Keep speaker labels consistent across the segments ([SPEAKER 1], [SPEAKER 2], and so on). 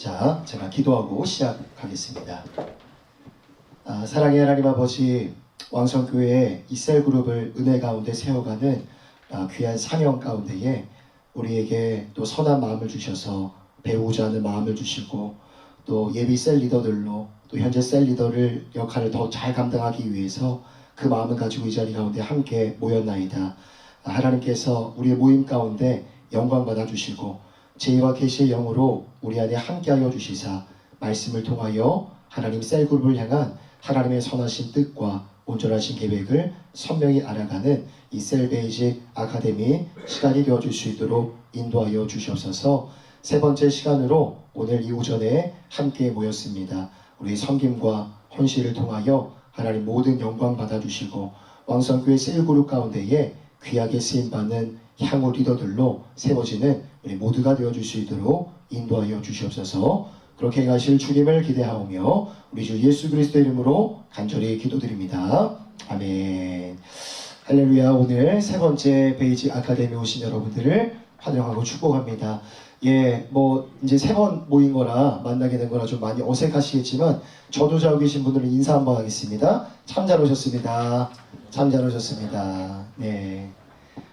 [SPEAKER 1] 자, 제가 기도하고 시작하겠습니다. 사랑의 하나님 아버지, 왕성교회 이 셀그룹을 은혜 가운데 세워가는 귀한 사명 가운데에 우리에게 또 선한 마음을 주셔서 배우고자 하는 마음을 주시고, 또 예비 셀 리더들로 또 현재 셀 리더를 역할을 더 잘 감당하기 위해서 그 마음을 가지고 이 자리 가운데 함께 모였나이다. 하나님께서 우리의 모임 가운데 영광 받아 주시고 제의와 계시의 영으로 우리 안에 함께하여 주시사 말씀을 통하여 하나님 셀그룹을 향한 하나님의 선하신 뜻과 온전하신 계획을 선명히 알아가는 이 셀베이직 아카데미 시간이 되어줄 수 있도록 인도하여 주시옵소서. 세 번째 시간으로 오늘 이 오전에 함께 모였습니다. 우리 섬김과 헌신을 통하여 하나님 모든 영광 받아주시고 왕성교회 셀그룹 가운데에 귀하게 쓰임받는 향후 리더들로 세워지는 우리 모두가 되어줄 수 있도록 인도하여 주시옵소서. 그렇게 행하실 주님을 기대하오며 우리 주 예수 그리스도의 이름으로 간절히 기도드립니다. 아멘. 할렐루야. 오늘 세 번째 베이직 아카데미 오신 여러분들을 환영하고 축복합니다. 이제 세 번 모인 거라 만나게 된 거라 좀 많이 어색하시겠지만 저도 자고 계신 분들은 인사 한번 하겠습니다. 참 잘 오셨습니다. 참 잘 오셨습니다. 네.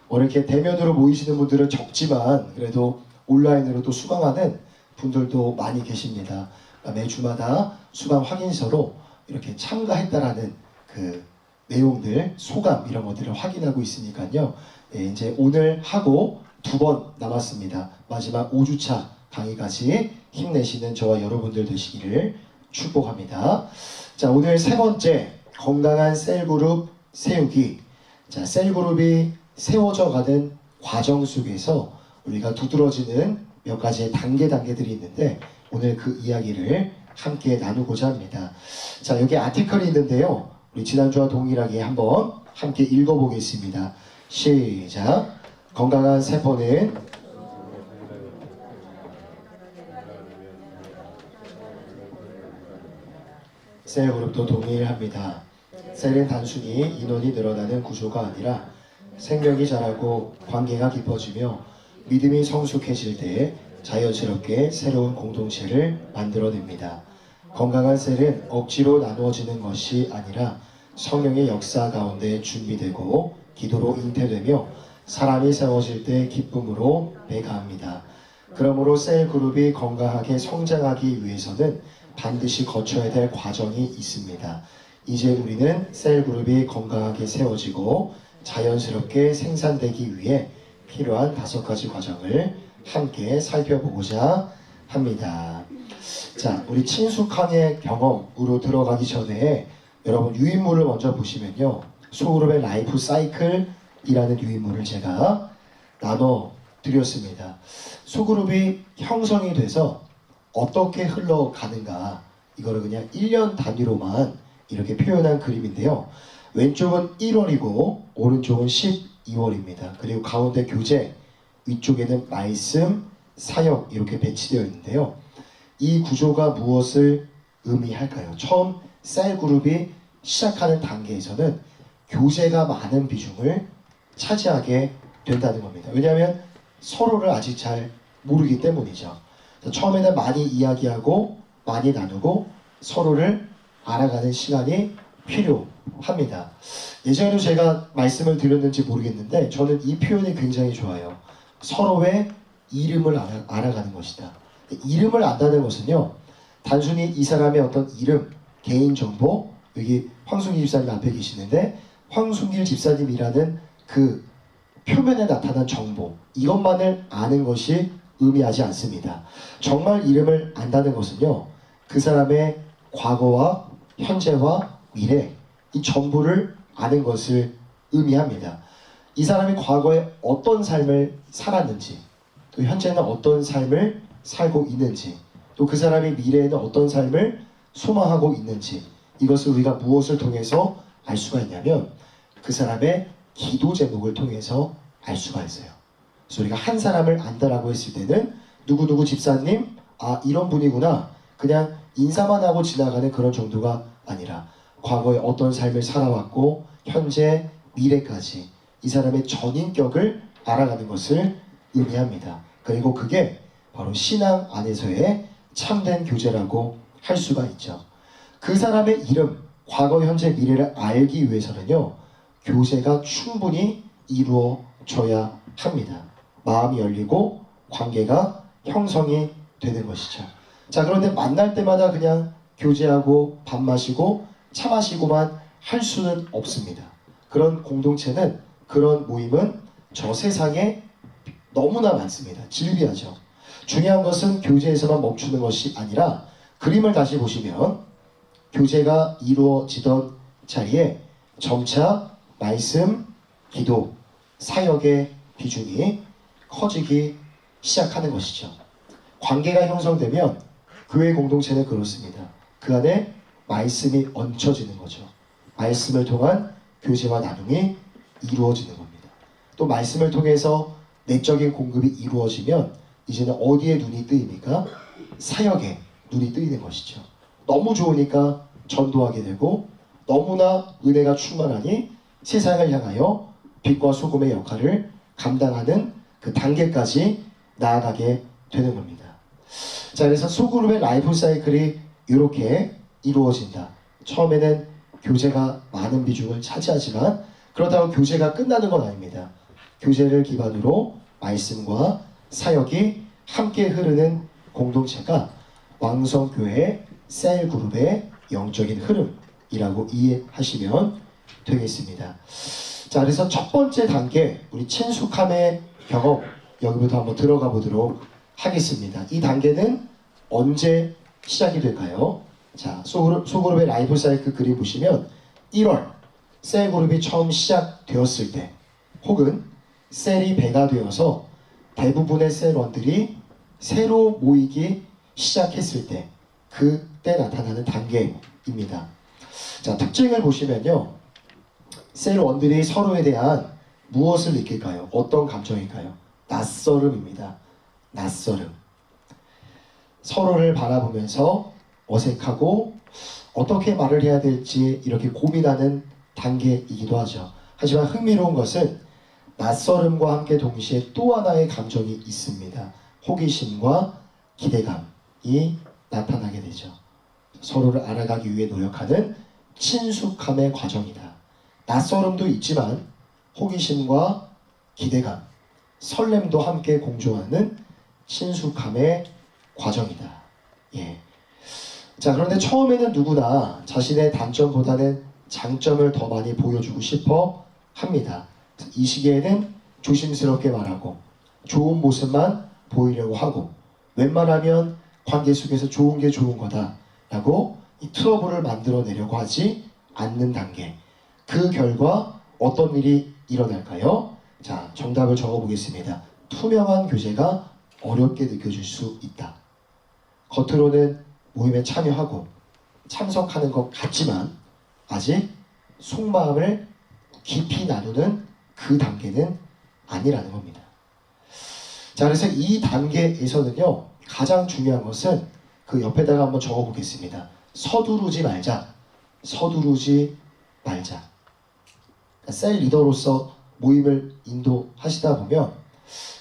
[SPEAKER 1] 이렇게 대면으로 모이시는 분들은 적지만 그래도 온라인으로 또 수강하는 분들도 많이 계십니다. 매주마다 수강 확인서로 이렇게 참가했다라는 그 내용들, 소감 이런 것들을 확인하고 있으니까요. 이제 오늘 하고 2번 남았습니다. 마지막 5주차 강의까지 힘내시는 저와 여러분들 되시기를 축복합니다. 자, 오늘 세 번째 건강한 셀그룹 세우기. 자, 셀그룹이 세워져 가는 과정 속에서 우리가 두드러지는 몇 가지의 단계들이 있는데 오늘 그 이야기를 함께 나누고자 합니다. 자, 여기 아티클이 있는데요. 우리 지난주와 동일하게 한번 함께 읽어보겠습니다. 시작. 건강한 세포는 셀그룹도 동일합니다. 셀은 단순히 인원이 늘어나는 구조가 아니라 생명이 자라고 관계가 깊어지며 믿음이 성숙해질 때 자연스럽게 새로운 공동체를 만들어냅니다. 건강한 셀은 억지로 나누어지는 것이 아니라 성령의 역사 가운데 준비되고 기도로 잉태되며 사람이 세워질 때 기쁨으로 배가합니다. 그러므로 셀그룹이 건강하게 성장하기 위해서는 반드시 거쳐야 될 과정이 있습니다. 이제 우리는 셀그룹이 건강하게 세워지고 자연스럽게 생산되기 위해 필요한 5가지 과정을 함께 살펴보고자 합니다. 자, 우리 친숙함의 경험으로 들어가기 전에 여러분 유인물을 먼저 보시면요. 소그룹의 라이프 사이클이라는 유인물을 제가 나눠 드렸습니다. 소그룹이 형성이 돼서 어떻게 흘러가는가 이거를 그냥 1년 단위로만 이렇게 표현한 그림인데요. 왼쪽은 1월이고 오른쪽은 12월입니다. 그리고 가운데 교재, 위쪽에는 말씀, 사역 이렇게 배치되어 있는데요. 이 구조가 무엇을 의미할까요? 처음 셀그룹이 시작하는 단계에서는 교재가 많은 비중을 차지하게 된다는 겁니다. 왜냐하면 서로를 아직 잘 모르기 때문이죠. 처음에는 많이 이야기하고 많이 나누고 서로를 알아가는 시간이 필요합니다. 예전에도 제가 말씀을 드렸는지 모르겠는데 저는 이 표현이 굉장히 좋아요. 서로의 이름을 알아가는 것이다. 이름을 안다는 것은요. 단순히 이 사람의 어떤 이름, 개인정보, 여기 황순길 집사님 앞에 계시는데 황순길 집사님이라는 그 표면에 나타난 정보 이것만을 아는 것이 의미하지 않습니다. 정말 이름을 안다는 것은요. 그 사람의 과거와 현재와 미래 이 전부를 아는 것을 의미합니다. 이 사람이 과거에 어떤 삶을 살았는지 또 현재는 어떤 삶을 살고 있는지 또 그 사람이 미래에는 어떤 삶을 소망하고 있는지 이것을 우리가 무엇을 통해서 알 수가 있냐면 그 사람의 기도 제목을 통해서 알 수가 있어요. 그래서 우리가 한 사람을 안다라고 했을 때는 누구누구 집사님 이런 분이구나 그냥 인사만 하고 지나가는 그런 정도가 아니라 과거에 어떤 삶을 살아왔고 현재 미래까지 이 사람의 전인격을 알아가는 것을 의미합니다. 그리고 그게 바로 신앙 안에서의 참된 교제라고 할 수가 있죠. 그 사람의 이름, 과거, 현재, 미래를 알기 위해서는요, 교제가 충분히 이루어져야 합니다. 마음이 열리고 관계가 형성이 되는 것이죠. 자, 그런데 만날 때마다 그냥 교제하고 밥 마시고 차 마시고만 할 수는 없습니다. 그런 공동체는, 그런 모임은 저 세상에 너무나 많습니다. 질비하죠. 중요한 것은 교제에서만 멈추는 것이 아니라, 그림을 다시 보시면 교제가 이루어지던 자리에 점차 말씀, 기도, 사역의 비중이 커지기 시작하는 것이죠. 관계가 형성되면 교회 공동체는 그렇습니다. 그 안에 말씀이 얹혀지는 거죠. 말씀을 통한 교제와 나눔이 이루어지는 겁니다. 또 말씀을 통해서 내적인 공급이 이루어지면 이제는 어디에 눈이 뜨입니까? 사역에 눈이 뜨이는 것이죠. 너무 좋으니까 전도하게 되고, 너무나 은혜가 충만하니 세상을 향하여 빛과 소금의 역할을 감당하는 그 단계까지 나아가게 되는 겁니다. 자, 그래서 소그룹의 라이프 사이클이 이렇게 이루어진다. 처음에는 교제가 많은 비중을 차지하지만, 그렇다고 교제가 끝나는 건 아닙니다. 교제를 기반으로 말씀과 사역이 함께 흐르는 공동체가 왕성교회 셀그룹의 영적인 흐름이라고 이해하시면 되겠습니다. 자, 그래서 첫 번째 단계, 우리 친숙함의 경험, 여기부터 한번 들어가 보도록 하겠습니다. 이 단계는 언제 시작이 될까요? 자, 소그룹의 라이프 사이클 그림 보시면 1월 셀그룹이 처음 시작되었을 때, 혹은 셀이 배가 되어서 대부분의 셀원들이 새로 모이기 시작했을 때, 그때 나타나는 단계입니다. 자, 특징을 보시면요, 셀원들이 서로에 대한 무엇을 느낄까요? 어떤 감정일까요? 낯설음입니다. 낯설음. 서로를 바라보면서 어색하고 어떻게 말을 해야 될지 이렇게 고민하는 단계이기도 하죠. 하지만 흥미로운 것은 낯설음과 함께 동시에 또 하나의 감정이 있습니다. 호기심과 기대감이 나타나게 되죠. 서로를 알아가기 위해 노력하는 친숙함의 과정이다. 낯설음도 있지만 호기심과 기대감, 설렘도 함께 공존하는 친숙함의 과정이다. 예. 자, 그런데 처음에는 누구나 자신의 단점보다는 장점을 더 많이 보여주고 싶어 합니다. 이 시기에는 조심스럽게 말하고 좋은 모습만 보이려고 하고, 웬만하면 관계 속에서 좋은 게 좋은 거다라고 이 트러블을 만들어내려고 하지 않는 단계. 그 결과 어떤 일이 일어날까요? 자, 정답을 적어보겠습니다. 투명한 교제가 어렵게 느껴질 수 있다. 겉으로는 모임에 참여하고 참석하는 것 같지만 아직 속마음을 깊이 나누는 그 단계는 아니라는 겁니다. 자, 그래서 이 단계에서는요, 가장 중요한 것은 그 옆에다가 한번 적어보겠습니다. 서두르지 말자. 서두르지 말자. 그러니까 셀 리더로서 모임을 인도하시다 보면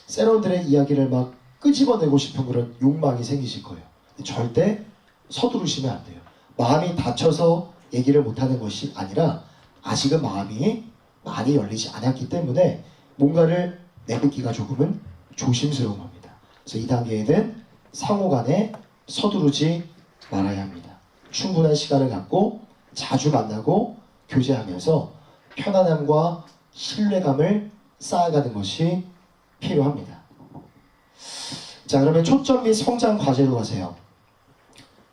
[SPEAKER 1] 셀원들의 이야기를 막 끄집어내고 싶은 그런 욕망이 생기실 거예요. 절대 서두르시면 안 돼요. 마음이 닫혀서 얘기를 못하는 것이 아니라 아직은 마음이 많이 열리지 않았기 때문에 뭔가를 내뱉기가 조금은 조심스러운 겁니다. 그래서 이 단계에는 상호간에 서두르지 말아야 합니다. 충분한 시간을 갖고 자주 만나고 교제하면서 편안함과 신뢰감을 쌓아가는 것이 필요합니다. 자, 그러면 초점 및 성장 과제로 가세요.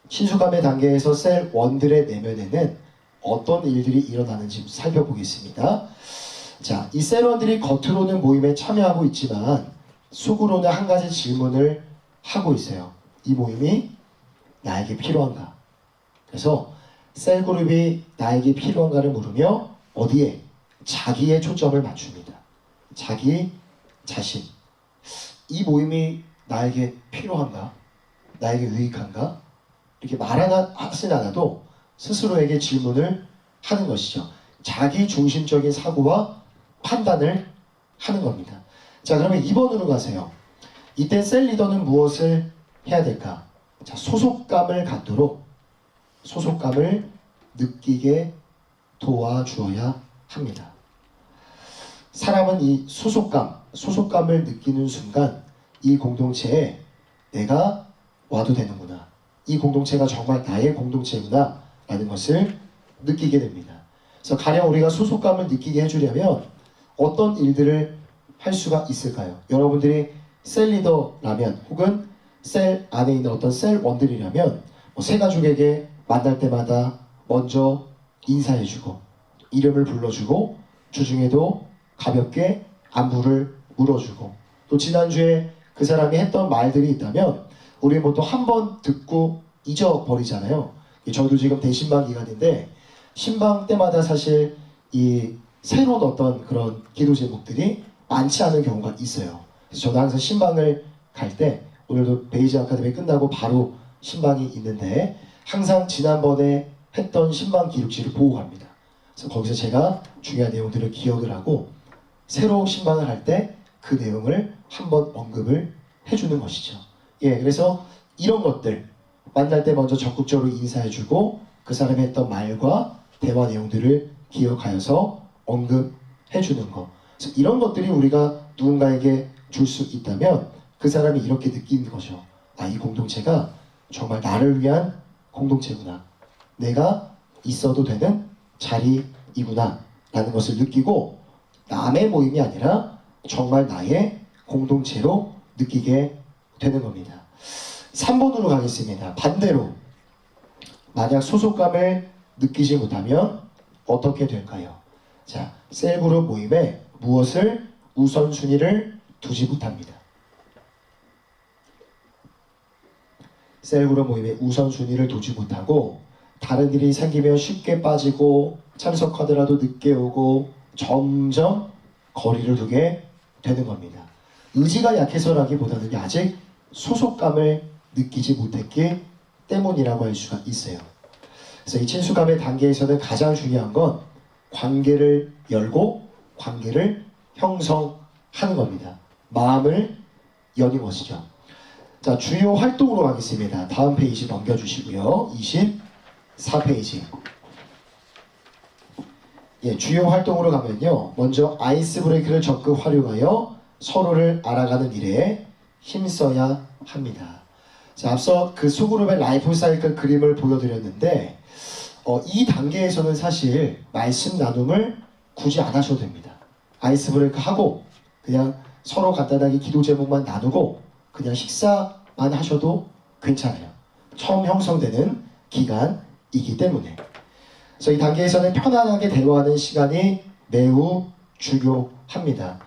[SPEAKER 1] 친숙함의 단계에서 셀 원들의 내면에는 어떤 일들이 일어나는지 살펴보겠습니다. 자, 이 셀원들이 겉으로는 모임에 참여하고 있지만 속으로는 한 가지 질문을 하고 있어요. 이 모임이 나에게 필요한가? 그래서 셀그룹이 나에게 필요한가를 물으며 어디에? 자기의 초점을 맞춥니다. 자기 자신. 이 모임이 나에게 필요한가? 나에게 유익한가? 이렇게 말하진 않아도 스스로에게 질문을 하는 것이죠. 자기 중심적인 사고와 판단을 하는 겁니다. 자, 그러면 2번으로 가세요. 이때 셀 리더는 무엇을 해야 될까? 자, 소속감을 느끼게 도와주어야 합니다. 사람은 이 소속감을 느끼는 순간 이 공동체에 내가 와도 되는구나. 이 공동체가 정말 나의 공동체구나 라는 것을 느끼게 됩니다. 그래서 가령 우리가 소속감을 느끼게 해주려면 어떤 일들을 할 수가 있을까요? 여러분들이 셀 리더라면 혹은 셀 안에 있는 어떤 셀원들이라면 새 가족에게 만날 때마다 먼저 인사해주고 이름을 불러주고 주중에도 가볍게 안부를 물어주고 또 지난주에 그 사람이 했던 말들이 있다면 우리 뭐 또 한 번 듣고 잊어버리잖아요. 저도 지금 대신방 기간인데 신방 때마다 사실 이 새로운 어떤 그런 기도 제목들이 많지 않은 경우가 있어요. 그래서 저도 항상 신방을 갈 때 오늘도 베이지 아카데미 끝나고 바로 신방이 있는데 항상 지난번에 했던 신방 기록지를 보고 갑니다. 그래서 거기서 제가 중요한 내용들을 기억을 하고 새로 신방을 할 때 그 내용을 한번 언급을 해주는 것이죠. 예, 그래서 이런 것들 만날 때 먼저 적극적으로 인사해주고 그 사람이 했던 말과 대화 내용들을 기억하여서 언급해주는 것. 그래서 이런 것들이 우리가 누군가에게 줄 수 있다면 그 사람이 이렇게 느끼는 거죠. 아, 이 공동체가 정말 나를 위한 공동체구나. 내가 있어도 되는 자리이구나 라는 것을 느끼고 남의 모임이 아니라 정말 나의 공동체로 느끼게 되는 겁니다. 3번으로 가겠습니다. 반대로 만약 소속감을 느끼지 못하면 어떻게 될까요? 자, 셀그룹 모임에 무엇을 우선순위를 두지 못합니다. 셀그룹 모임에 우선순위를 두지 못하고 다른 일이 생기면 쉽게 빠지고 참석하더라도 늦게 오고 점점 거리를 두게 되는 겁니다. 의지가 약해서라기보다는 아직 소속감을 느끼지 못했기 때문이라고 할 수가 있어요. 그래서 이 친숙감의 단계에서는 가장 중요한 건 관계를 열고 관계를 형성하는 겁니다. 마음을 여는 것이죠. 자, 주요 활동으로 가겠습니다. 다음 페이지 넘겨주시고요. 24페이지. 예, 주요 활동으로 가면요. 먼저 아이스 브레이크를 적극 활용하여 서로를 알아가는 일에 힘써야 합니다. 자, 앞서 그 소그룹의 라이프 사이클 그림을 보여드렸는데 이 단계에서는 사실 말씀 나눔을 굳이 안 하셔도 됩니다. 아이스 브레이크 하고 그냥 서로 간단하게 기도 제목만 나누고 그냥 식사만 하셔도 괜찮아요. 처음 형성되는 기간이기 때문에. 그래서 이 단계에서는 편안하게 대화하는 시간이 매우 중요합니다.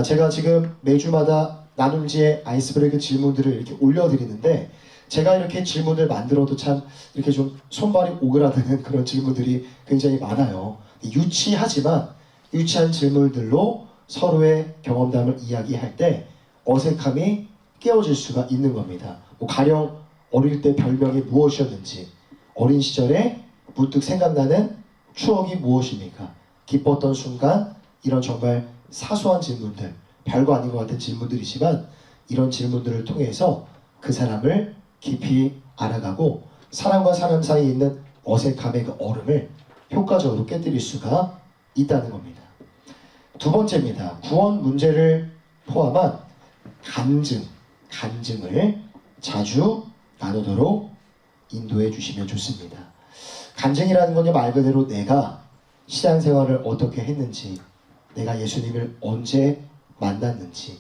[SPEAKER 1] 제가 지금 매주마다 나눔지에 아이스 브레이크 질문들을 이렇게 올려드리는데 제가 이렇게 질문을 만들어도 참 이렇게 좀 손발이 오그라드는 그런 질문들이 굉장히 많아요. 유치하지만 유치한 질문들로 서로의 경험담을 이야기할 때 어색함이 깨어질 수가 있는 겁니다. 가령 어릴 때 별명이 무엇이었는지, 어린 시절에 문득 생각나는 추억이 무엇입니까? 기뻤던 순간, 이런 정말 사소한 질문들, 별거 아닌 것 같은 질문들이지만 이런 질문들을 통해서 그 사람을 깊이 알아가고 사람과 사람 사이에 있는 어색함의 그 얼음을 효과적으로 깨뜨릴 수가 있다는 겁니다. 두 번째입니다. 구원 문제를 포함한 간증을 자주 나누도록 인도해 주시면 좋습니다. 간증이라는 건요, 말 그대로 내가 신앙생활을 어떻게 했는지, 내가 예수님을 언제 만났는지,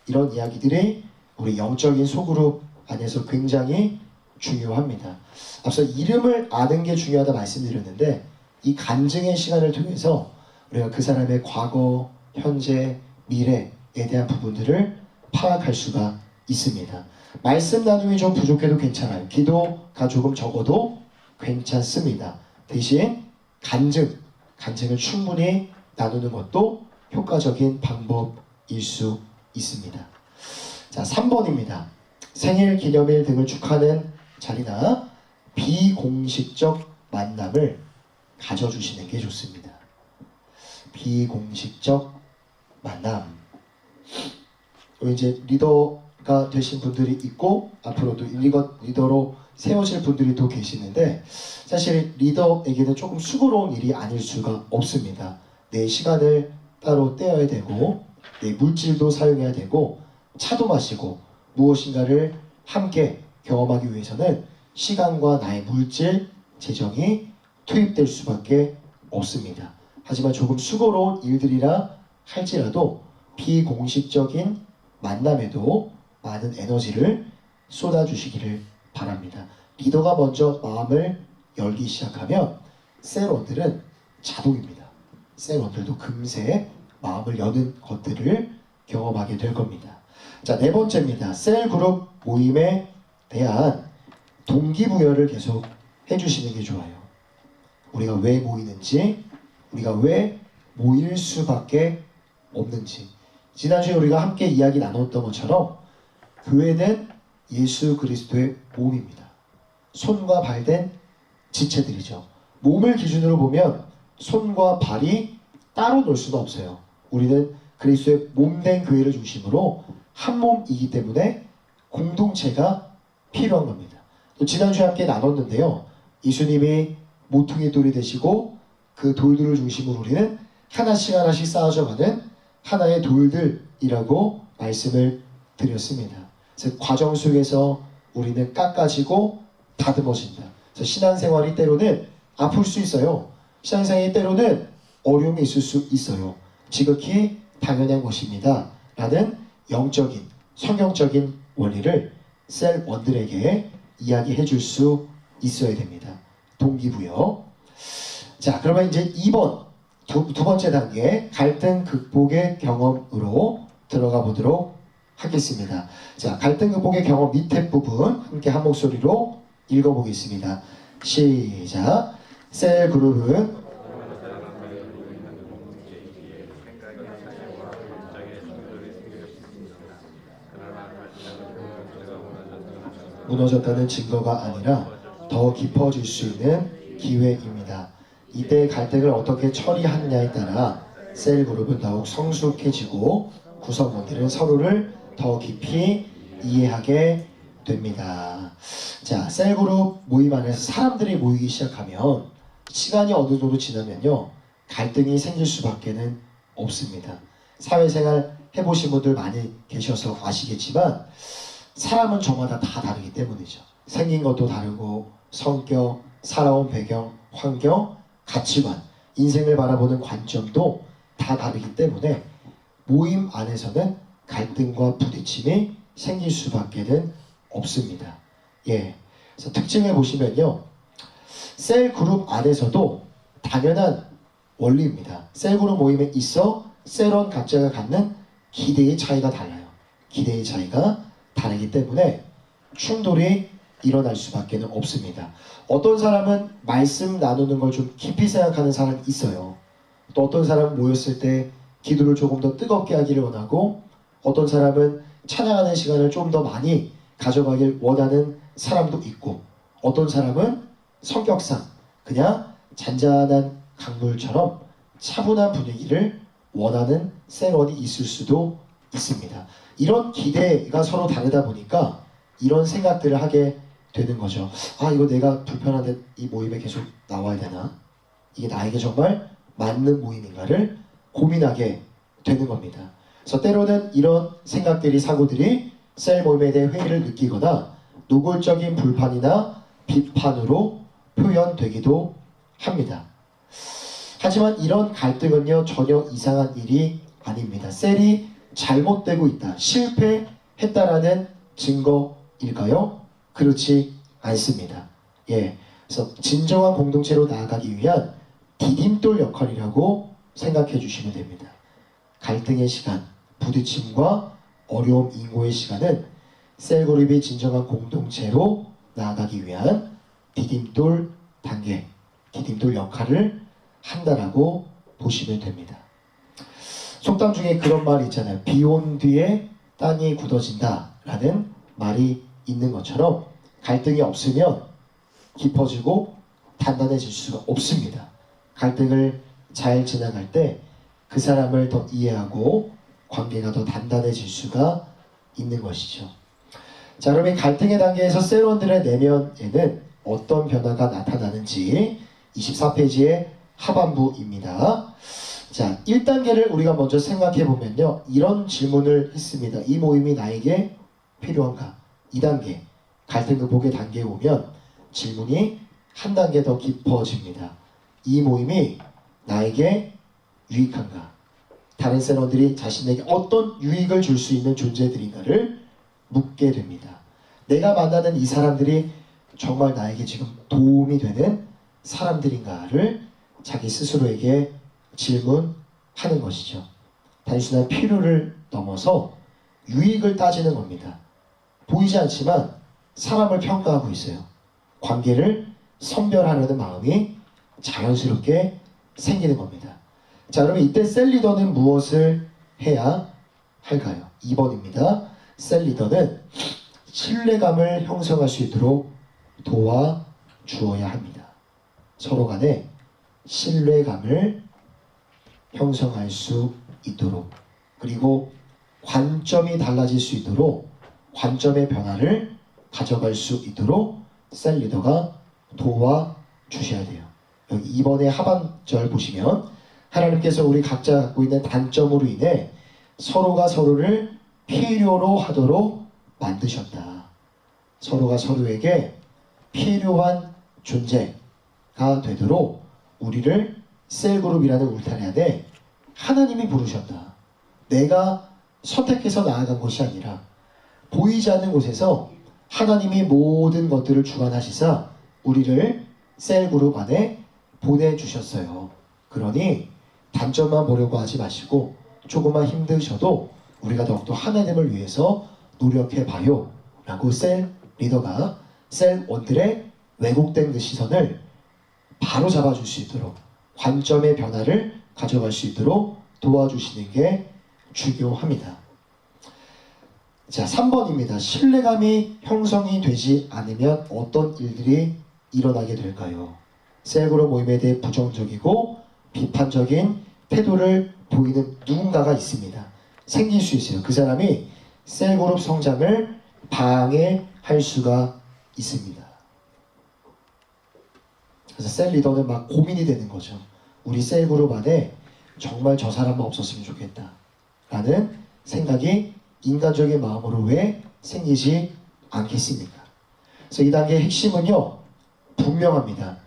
[SPEAKER 1] 이런 이야기들이 우리 영적인 소그룹 안에서 굉장히 중요합니다. 앞서 이름을 아는 게 중요하다 말씀드렸는데 이 간증의 시간을 통해서 우리가 그 사람의 과거, 현재, 미래에 대한 부분들을 파악할 수가 있습니다. 말씀 나눔이 좀 부족해도 괜찮아요. 기도가 조금 적어도 괜찮습니다. 대신 간증을 충분히 나누는 것도 효과적인 방법일 수 있습니다. 자, 3번입니다. 생일, 기념일 등을 축하하는 자리나 비공식적 만남을 가져주시는 게 좋습니다. 비공식적 만남. 우리 이제 리더 리더가 되신 분들이 있고 앞으로도 리더로 세워질 분들이 또 계시는데, 사실 리더에게는 조금 수고로운 일이 아닐 수가 없습니다. 내 시간을 따로 떼어야 되고, 내 물질도 사용해야 되고, 차도 마시고, 무엇인가를 함께 경험하기 위해서는 시간과 나의 물질, 재정이 투입될 수밖에 없습니다. 하지만 조금 수고로운 일들이라 할지라도 비공식적인 만남에도 많은 에너지를 쏟아주시기를 바랍니다. 리더가 먼저 마음을 열기 시작하면 셀원들은 자동입니다. 셀원들도 금세 마음을 여는 것들을 경험하게 될 겁니다. 자, 네 번째입니다. 셀그룹 모임에 대한 동기부여를 계속 해주시는 게 좋아요. 우리가 왜 모이는지, 우리가 왜 모일 수밖에 없는지. 지난주에 우리가 함께 이야기 나눴던 것처럼 교회는 예수 그리스도의 몸입니다. 손과 발 된 지체들이죠. 몸을 기준으로 보면 손과 발이 따로 놀 수는 없어요. 우리는 그리스도의 몸된 교회를 중심으로 한 몸이기 때문에 공동체가 필요한 겁니다. 또 지난주에 함께 나눴는데요. 예수님이 모퉁이 돌이 되시고 그 돌들을 중심으로 우리는 하나씩 하나씩 쌓아져가는 하나의 돌들이라고 말씀을 드렸습니다. 그래서 과정 속에서 우리는 깎아지고 다듬어진다. 그래서 신앙생활이 때로는 아플 수 있어요. 신앙생활이 때로는 어려움이 있을 수 있어요. 지극히 당연한 것입니다. 라는 영적인, 성경적인 원리를 셀원들에게 이야기해 줄 수 있어야 됩니다. 동기부여. 자, 그러면 이제 2번, 두 번째 단계, 갈등 극복의 경험으로 들어가 보도록 하겠습니다. 자, 갈등 극복의 경험 밑에 부분 함께 한 목소리로 읽어보겠습니다. 시작. 셀그룹은 무너졌다는 증거가 아니라 더 깊어질 수 있는 기회입니다. 이때 갈등을 어떻게 처리하느냐에 따라 셀그룹은 더욱 성숙해지고 구성원들은 서로를 더 깊이 이해하게 됩니다. 자, 셀그룹 모임 안에서 사람들이 모이기 시작하면 시간이 어느 정도 지나면요, 갈등이 생길 수밖에는 없습니다. 사회생활 해보신 분들 많이 계셔서 아시겠지만 사람은 저마다 다 다르기 때문이죠. 생긴 것도 다르고 성격, 살아온 배경, 환경, 가치관, 인생을 바라보는 관점도 다 다르기 때문에 모임 안에서는 갈등과 부딪힘이 생길 수밖에는 없습니다. 예, 그래서 특징을 보시면요, 셀그룹 안에서도 당연한 원리입니다. 셀그룹 모임에 있어 셀원 각자가 갖는 기대의 차이가 달라요. 기대의 차이가 다르기 때문에 충돌이 일어날 수밖에 없습니다. 어떤 사람은 말씀 나누는 걸 좀 깊이 생각하는 사람이 있어요. 또 어떤 사람은 모였을 때 기도를 조금 더 뜨겁게 하기를 원하고, 어떤 사람은 찬양하는 시간을 좀 더 많이 가져가길 원하는 사람도 있고, 어떤 사람은 성격상 그냥 잔잔한 강물처럼 차분한 분위기를 원하는 셀원이 있을 수도 있습니다. 이런 기대가 서로 다르다 보니까 이런 생각들을 하게 되는 거죠. 아, 이거 내가 불편한데 이 모임에 계속 나와야 되나? 이게 나에게 정말 맞는 모임인가를 고민하게 되는 겁니다. 그래서 때로는 이런 생각들이, 사고들이 셀 모임에 대해 회의를 느끼거나 노골적인 불판이나 비판으로 표현되기도 합니다. 하지만 이런 갈등은요, 전혀 이상한 일이 아닙니다. 셀이 잘못되고 있다, 실패했다라는 증거일까요? 그렇지 않습니다. 예, 그래서 진정한 공동체로 나아가기 위한 디딤돌 역할이라고 생각해 주시면 됩니다. 갈등의 시간, 부딪힘과 어려움, 인고의 시간은 셀그룹이 진정한 공동체로 나아가기 위한 디딤돌 단계, 디딤돌 역할을 한다라고 보시면 됩니다. 속담 중에 그런 말이 있잖아요. 비 온 뒤에 땅이 굳어진다 라는 말이 있는 것처럼 갈등이 없으면 깊어지고 단단해질 수가 없습니다. 갈등을 잘 지나갈 때 그 사람을 더 이해하고 관계가 더 단단해질 수가 있는 것이죠. 자, 그럼 이 갈등의 단계에서 셀원들의 내면에는 어떤 변화가 나타나는지 24페이지의 하반부입니다. 자, 1단계를 우리가 먼저 생각해 보면요, 이런 질문을 했습니다. 이 모임이 나에게 필요한가? 2단계 갈등 극복의 단계에 오면 질문이 한 단계 더 깊어집니다. 이 모임이 나에게 유익한가? 다른 셀원들이 자신에게 어떤 유익을 줄 수 있는 존재들인가를 묻게 됩니다. 내가 만나는 이 사람들이 정말 나에게 지금 도움이 되는 사람들인가를 자기 스스로에게 질문하는 것이죠. 단순한 필요를 넘어서 유익을 따지는 겁니다. 보이지 않지만 사람을 평가하고 있어요. 관계를 선별하려는 마음이 자연스럽게 생기는 겁니다. 자, 그러면 이때 셀 리더는 무엇을 해야 할까요? 2번입니다. 셀 리더는 신뢰감을 형성할 수 있도록 도와주어야 합니다. 서로 간에 신뢰감을 형성할 수 있도록, 그리고 관점이 달라질 수 있도록, 관점의 변화를 가져갈 수 있도록 셀 리더가 도와주셔야 돼요. 여기 2번의 하반절 보시면 하나님께서 우리 각자 갖고 있는 단점으로 인해 서로가 서로를 필요로 하도록 만드셨다. 서로가 서로에게 필요한 존재가 되도록 우리를 셀그룹이라는 울타리 안에 하나님이 부르셨다. 내가 선택해서 나아간 것이 아니라 보이지 않는 곳에서 하나님이 모든 것들을 주관하시사 우리를 셀그룹 안에 보내주셨어요. 그러니 단점만 보려고 하지 마시고 조금만 힘드셔도 우리가 더욱더 하나님을 위해서 노력해봐요 라고 셀 리더가 셀원들의 왜곡된 그 시선을 바로 잡아줄 수 있도록, 관점의 변화를 가져갈 수 있도록 도와주시는 게 중요합니다. 자, 3번입니다. 신뢰감이 형성이 되지 않으면 어떤 일들이 일어나게 될까요? 셀그룹 모임에 대해 부정적이고 비판적인 태도를 보이는 누군가가 있습니다. 생길 수 있어요. 그 사람이 셀그룹 성장을 방해할 수가 있습니다. 그래서 셀 리더는 막 고민이 되는 거죠. 우리 셀그룹 안에 정말 저 사람만 없었으면 좋겠다 라는 생각이 인간적인 마음으로 왜 생기지 않겠습니까? 그래서 이 단계의 핵심은요, 분명합니다.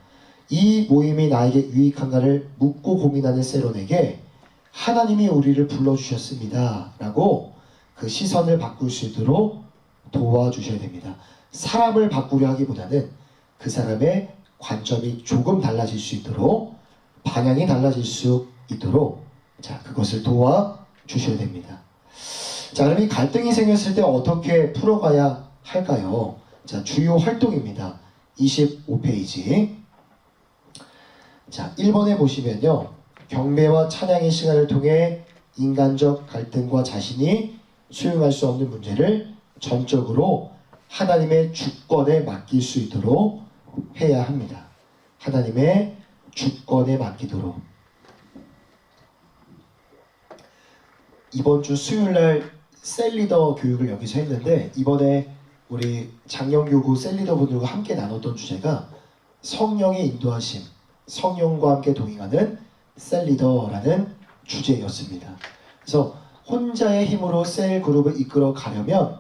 [SPEAKER 1] 이 모임이 나에게 유익한가를 묻고 고민하는 셀원에게 하나님이 우리를 불러주셨습니다 라고 그 시선을 바꿀 수 있도록 도와주셔야 됩니다. 사람을 바꾸려 하기보다는 그 사람의 관점이 조금 달라질 수 있도록, 방향이 달라질 수 있도록, 자, 그것을 도와주셔야 됩니다. 자, 그럼 이 갈등이 생겼을 때 어떻게 풀어가야 할까요? 자, 주요 활동입니다. 25페이지. 자, 1번에 보시면요, 경배와 찬양의 시간을 통해 인간적 갈등과 자신이 수용할 수 없는 문제를 전적으로 하나님의 주권에 맡길 수 있도록 해야 합니다. 하나님의 주권에 맡기도록. 이번 주 수요일날 셀리더 교육을 여기서 했는데, 이번에 우리 작년교구 셀리더분들과 함께 나눴던 주제가 성령의 인도하심, 성령과 함께 동행하는 셀리더라는 주제였습니다. 그래서 혼자의 힘으로 셀 그룹을 이끌어 가려면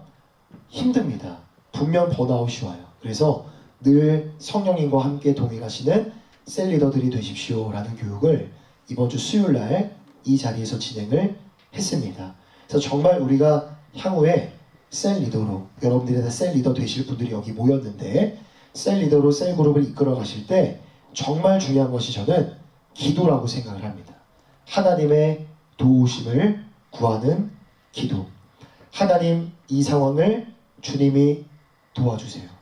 [SPEAKER 1] 힘듭니다. 분명 번아웃이 와요. 그래서 늘 성령님과 함께 동행하시는 셀 리더들이 되십시오 라는 교육을 이번 주 수요일날 이 자리에서 진행을 했습니다. 그래서 정말 우리가 향후에 셀 리더로, 여러분들이 다 셀 리더 되실 분들이 여기 모였는데 셀 리더로 셀 그룹을 이끌어 가실 때 정말 중요한 것이 저는 기도라고 생각을 합니다. 하나님의 도우심을 구하는 기도. 하나님, 이 상황을 주님이 도와주세요.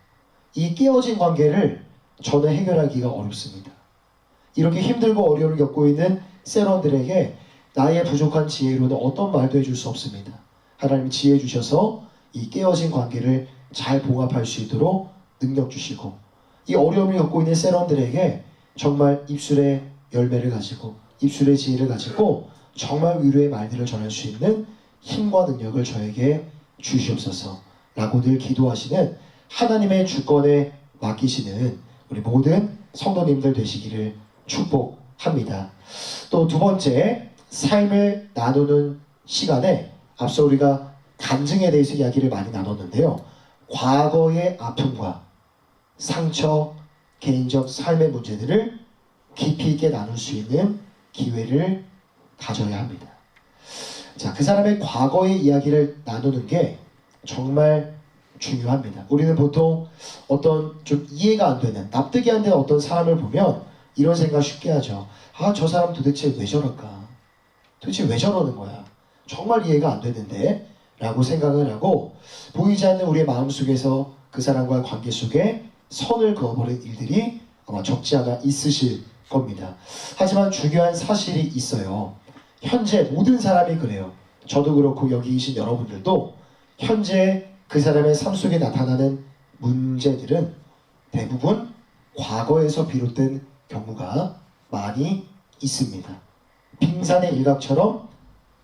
[SPEAKER 1] 이 깨어진 관계를 저는 해결하기가 어렵습니다. 이렇게 힘들고 어려움을 겪고 있는 셀원들에게 나의 부족한 지혜로는 어떤 말도 해줄 수 없습니다. 하나님 지혜 주셔서 이 깨어진 관계를 잘 봉합할 수 있도록 능력 주시고, 이 어려움을 겪고 있는 셀원들에게 정말 입술의 열매를 가지고 입술의 지혜를 가지고 정말 위로의 말들을 전할 수 있는 힘과 능력을 저에게 주시옵소서. 라고 늘 기도하시는 하나님의 주권에 맡기시는 우리 모든 성도님들 되시기를 축복합니다. 또 두 번째, 삶을 나누는 시간에 앞서 우리가 간증에 대해서 이야기를 많이 나눴는데요. 과거의 아픔과 상처, 개인적 삶의 문제들을 깊이 있게 나눌 수 있는 기회를 가져야 합니다. 자, 그 사람의 과거의 이야기를 나누는 게 정말 중요합니다. 우리는 보통 어떤 좀 이해가 안 되는, 납득이 안 되는 어떤 사람을 보면 이런 생각 쉽게 하죠. 아, 저 사람 도대체 왜 저럴까? 도대체 왜 저러는 거야? 정말 이해가 안 되는데? 라고 생각을 하고, 보이지 않는 우리의 마음속에서 그 사람과의 관계 속에 선을 그어버린 일들이 아마 적지 않아 있으실 겁니다. 하지만 중요한 사실이 있어요. 현재 모든 사람이 그래요. 저도 그렇고 여기 계신 여러분들도 현재 그 사람의 삶 속에 나타나는 문제들은 대부분 과거에서 비롯된 경우가 많이 있습니다. 빙산의 일각처럼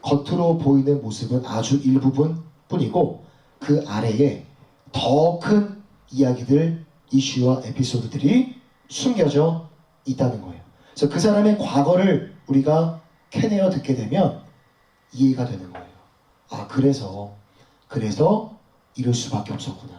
[SPEAKER 1] 겉으로 보이는 모습은 아주 일부분 뿐이고 그 아래에 더 큰 이야기들, 이슈와 에피소드들이 숨겨져 있다는 거예요. 그래서 그 사람의 과거를 우리가 캐내어 듣게 되면 이해가 되는 거예요. 아, 그래서 이럴 수밖에 없었구나.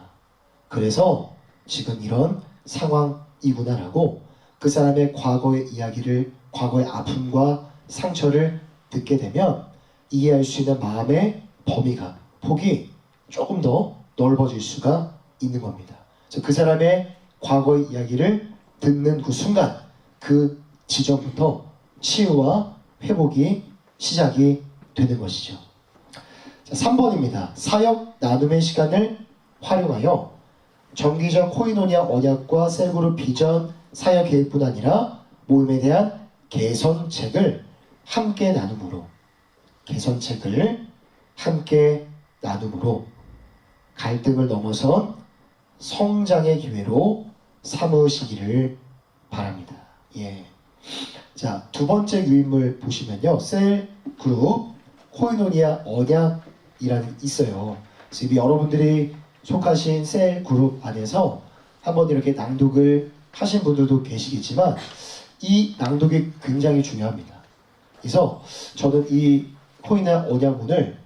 [SPEAKER 1] 그래서 지금 이런 상황이구나라고 그 사람의 과거의 이야기를, 과거의 아픔과 상처를 듣게 되면 이해할 수 있는 마음의 범위가, 폭이 조금 더 넓어질 수가 있는 겁니다. 그래서 그 사람의 과거의 이야기를 듣는 그 순간, 그 지점부터 치유와 회복이 시작이 되는 것이죠. 자, 3번입니다. 사역 나눔의 시간을 활용하여 정기적 코이노니아 언약과 셀그룹 비전 사역 계획뿐 아니라 모임에 대한 개선책을 함께 나눔으로, 갈등을 넘어선 성장의 기회로 삼으시기를 바랍니다. 예. 자, 두 번째 유인물 보시면요. 셀 그룹 코이노니아 언약이라는 게 있어요. 그래서 여러분들이 속하신 셀 그룹 안에서 한번 이렇게 낭독을 하신 분들도 계시겠지만 이 낭독이 굉장히 중요합니다. 그래서 저는 이 코이노니아 언약문을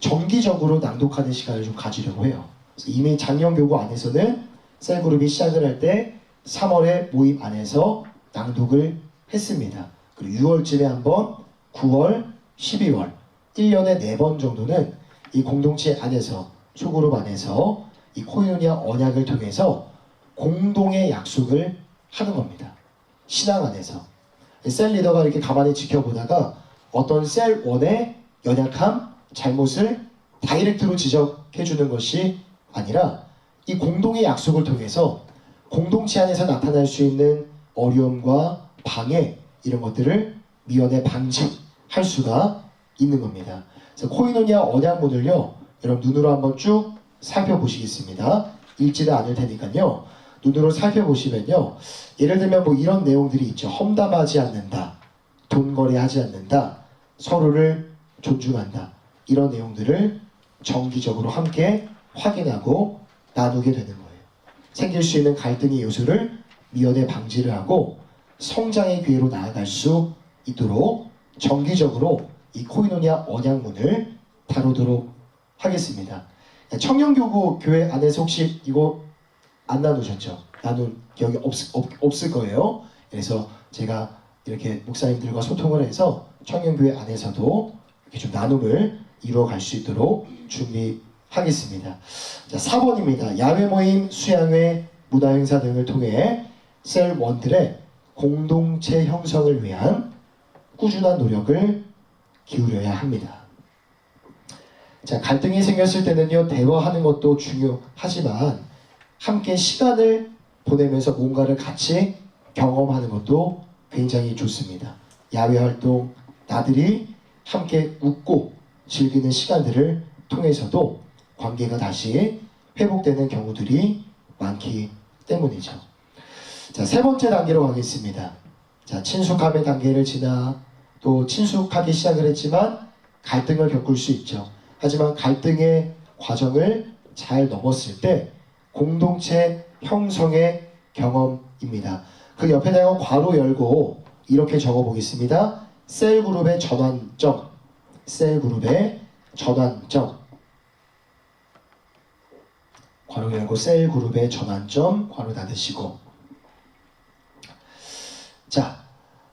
[SPEAKER 1] 정기적으로 낭독하는 시간을 좀 가지려고 해요. 이미 작년 교구 안에서는 셀그룹이 시작을 할 때 3월에 모임 안에서 낭독을 했습니다. 그리고 6월쯤에 한번, 9월, 12월 1년에 4번 정도는 이 공동체 안에서, 소그룹 안에서 이 코이노니아 언약을 통해서 공동의 약속을 하는 겁니다. 신앙 안에서 셀 리더가 이렇게 가만히 지켜보다가 어떤 셀 1의 연약함, 잘못을 다이렉트로 지적해 주는 것이 아니라 이 공동의 약속을 통해서 공동체 안에서 나타날 수 있는 어려움과 방해, 이런 것들을 미연에 방지할 수가 있는 겁니다. 그래서 코이노니아 언약문을요, 여러분 눈으로 한번 쭉 살펴보시겠습니다. 읽지는 않을 테니까요. 눈으로 살펴보시면요, 예를 들면 뭐 이런 내용들이 있죠. 험담하지 않는다, 돈거래하지 않는다, 서로를 존중한다, 이런 내용들을 정기적으로 함께 확인하고 나누게 되는 거예요. 생길 수 있는 갈등의 요소를 미연에 방지를 하고 성장의 기회로 나아갈 수 있도록 정기적으로 이 코이노니아 언약문을 다루도록 하겠습니다. 청년교구 교회 안에서 혹시 이거 안 나누셨죠? 나눌 기억이 없을 거예요. 그래서 제가 이렇게 목사님들과 소통을 해서 청년교회 안에서도 이렇게 좀 나눔을 이루어갈 수 있도록 준비하겠습니다. 자, 4번입니다. 야외 모임, 수양회, 문화행사 등을 통해 셀원들의 공동체 형성을 위한 꾸준한 노력을 기울여야 합니다. 자, 갈등이 생겼을 때는요, 대화하는 것도 중요하지만 함께 시간을 보내면서 뭔가를 같이 경험하는 것도 굉장히 좋습니다. 야외 활동, 나들이 함께 웃고 즐기는 시간들을 통해서도 관계가 다시 회복되는 경우들이 많기 때문이죠. 자, 세 번째 단계로 가겠습니다. 자, 친숙함의 단계를 지나 또 친숙하기 시작을 했지만 갈등을 겪을 수 있죠. 하지만 갈등의 과정을 잘 넘었을 때 공동체 형성의 경험입니다. 그 옆에다가 괄호 열고 이렇게 적어 보겠습니다. 셀그룹의 전환점, 셀그룹의 전환점, 괄호 열고 셀그룹의 전환점 괄호 닫으시고. 자,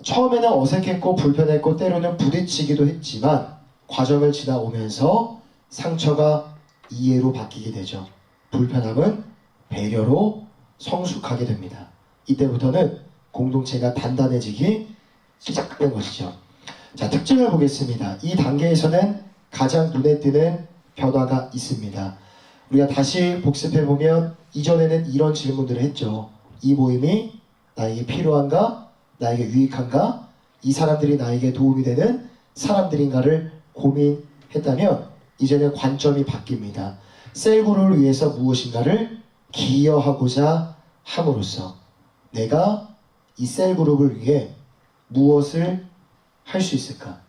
[SPEAKER 1] 처음에는 어색했고 불편했고 때로는 부딪히기도 했지만 과정을 지나오면서 상처가 이해로 바뀌게 되죠. 불편함은 배려로 성숙하게 됩니다. 이때부터는 공동체가 단단해지기 시작하는 것이죠. 자, 특징을 보겠습니다. 이 단계에서는 가장 눈에 띄는 변화가 있습니다. 우리가 다시 복습해보면 이전에는 이런 질문들을 했죠. 이 모임이 나에게 필요한가? 나에게 유익한가? 이 사람들이 나에게 도움이 되는 사람들인가를 고민했다면 이제는 관점이 바뀝니다. 셀그룹을 위해서 무엇인가를 기여하고자 함으로써 내가 이 셀그룹을 위해 무엇을 할 수 있을까?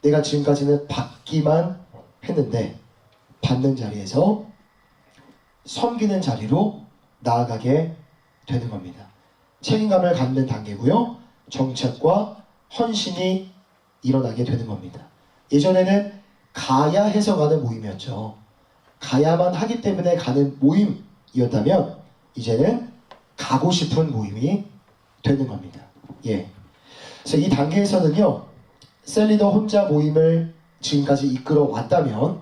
[SPEAKER 1] 내가 지금까지는 받기만 했는데 받는 자리에서 섬기는 자리로 나아가게 되는 겁니다. 책임감을 갖는 단계고요. 정착과 헌신이 일어나게 되는 겁니다. 예전에는 가야 해서 가는 모임이었죠. 가야만 하기 때문에 가는 모임이었다면 이제는 가고 싶은 모임이 되는 겁니다. 예. 그래서 이 단계에서는요, 셀리더 혼자 모임을 지금까지 이끌어 왔다면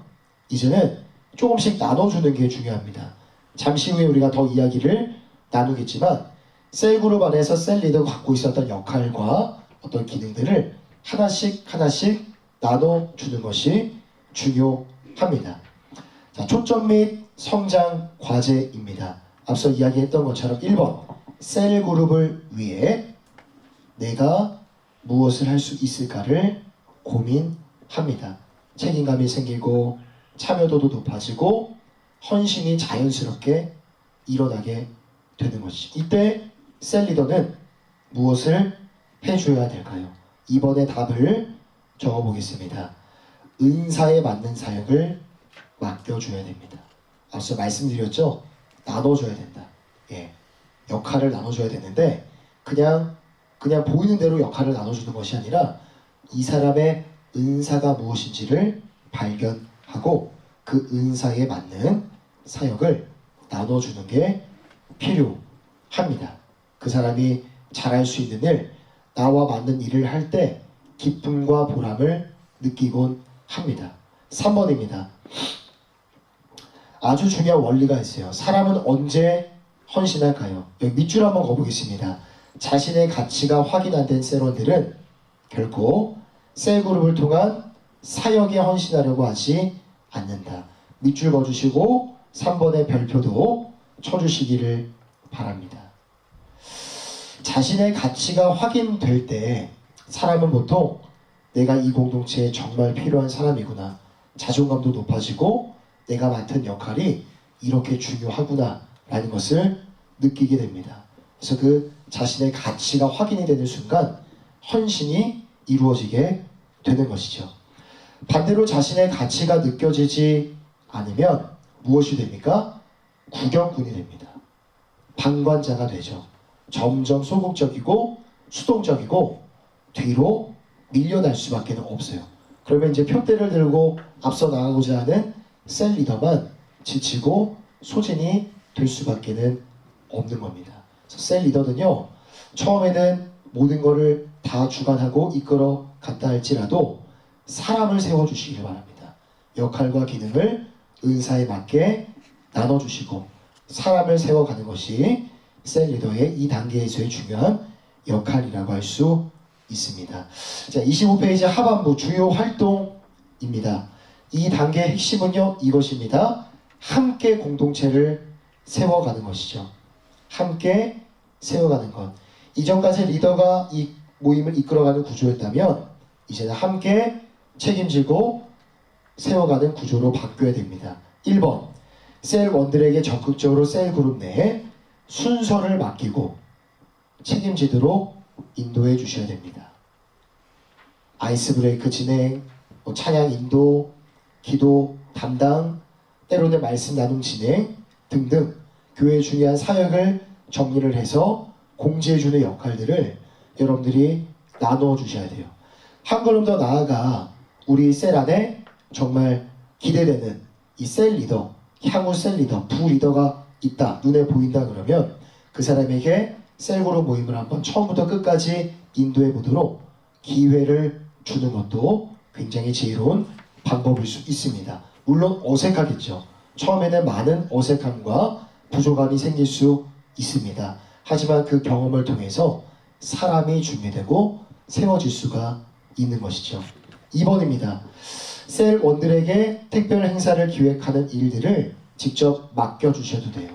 [SPEAKER 1] 이제는 조금씩 나눠주는 게 중요합니다. 잠시 후에 우리가 더 이야기를 나누겠지만 셀그룹 안에서 셀리더가 갖고 있었던 역할과 어떤 기능들을 하나씩 나눠주는 것이 중요합니다. 자, 초점 및 성장 과제입니다. 앞서 이야기했던 것처럼 1번, 셀그룹을 위해 내가 무엇을 할 수 있을까를 고민합니다. 책임감이 생기고 참여도도 높아지고 헌신이 자연스럽게 일어나게 되는 것이죠. 이때 셀리더는 무엇을 해줘야 될까요? 이번에 답을 적어보겠습니다. 은사에 맞는 사역을 맡겨줘야 됩니다. 앞서 말씀드렸죠? 나눠줘야 된다. 예, 역할을 나눠줘야 되는데 그냥 보이는 대로 역할을 나눠주는 것이 아니라 이 사람의 은사가 무엇인지를 발견하고 그 은사에 맞는 사역을 나눠주는 게 필요합니다. 그 사람이 잘할 수 있는 일, 나와 맞는 일을 할 때 기쁨과 보람을 느끼곤 합니다. 3번입니다. 아주 중요한 원리가 있어요. 사람은 언제 헌신할까요? 여기 밑줄 한번 거보겠습니다. 자신의 가치가 확인 안 된 셀원들은 결코 셀그룹을 통한 사역에 헌신하려고 하지 않는다. 밑줄 그어주시고 3번의 별표도 쳐주시기를 바랍니다. 자신의 가치가 확인될 때 사람은 보통 내가 이 공동체에 정말 필요한 사람이구나, 자존감도 높아지고 내가 맡은 역할이 이렇게 중요하구나 라는 것을 느끼게 됩니다. 그래서 그 자신의 가치가 확인이 되는 순간 헌신이 이루어지게 되는 것이죠. 반대로 자신의 가치가 느껴지지 않으면 무엇이 됩니까? 구경꾼이 됩니다. 방관자가 되죠. 점점 소극적이고 수동적이고 뒤로 밀려날 수밖에 없어요. 그러면 이제 표대를 들고 앞서 나가고자 하는 셀 리더만 지치고 소진이 될 수밖에 없는 겁니다. 그래서 셀 리더는요, 처음에는 모든 것을 다 주관하고 이끌어 갔다 할지라도 사람을 세워주시길 바랍니다. 역할과 기능을 은사에 맞게 나눠주시고 사람을 세워가는 것이 셀 리더의 이 단계에서의 중요한 역할이라고 할 수 있습니다. 자, 25페이지 하반부 주요 활동입니다. 이 단계의 핵심은요, 이것입니다. 함께 공동체를 세워가는 것이죠. 함께 세워가는 것. 이전까지 리더가 이 모임을 이끌어가는 구조였다면 이제는 함께 책임지고 세워가는 구조로 바뀌어야 됩니다. 1번, 셀원들에게 적극적으로 셀그룹 내에 순서를 맡기고 책임지도록 인도해 주셔야 됩니다. 아이스 브레이크 진행, 찬양 인도, 기도 담당, 때로는 말씀 나눔 진행 등등 교회의 중요한 사역을 정리를 해서 공지해주는 역할들을 여러분들이 나누어 주셔야 돼요. 한 걸음 더 나아가 우리 셀 안에 정말 기대되는 이 셀 리더, 향후 셀 리더, 부 리더가 있다, 눈에 보인다 그러면 그 사람에게 셀그룹 모임을 한번 처음부터 끝까지 인도해 보도록 기회를 주는 것도 굉장히 지혜로운 방법일 수 있습니다. 물론 어색하겠죠. 처음에는 많은 어색함과 부족함이 생길 수 있습니다. 하지만 그 경험을 통해서 사람이 준비되고 세워질 수가 있는 것이죠. 2번입니다. 셀원들에게 특별 행사를 기획하는 일들을 직접 맡겨주셔도 돼요.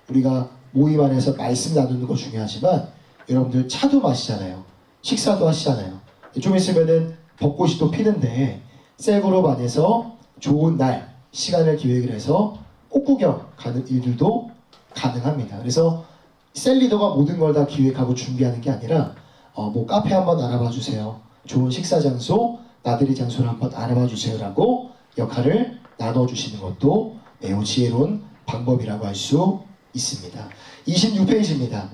[SPEAKER 1] 우리가 모임 안에서 말씀 나누는 거 중요하지만 여러분들 차도 마시잖아요. 식사도 하시잖아요. 좀 있으면은 벚꽃이 또 피는데 셀그룹 안에서 좋은 날, 시간을 기획을 해서 꽃구경 가는 일들도 가능합니다. 그래서 셀 리더가 모든 걸 다 기획하고 준비하는 게 아니라 뭐 카페 한번 알아봐 주세요. 좋은 식사 장소, 나들이 장소를 한번 알아봐 주세요라고 역할을 나눠주시는 것도 매우 지혜로운 방법이라고 할 수 있습니다. 26페이지입니다.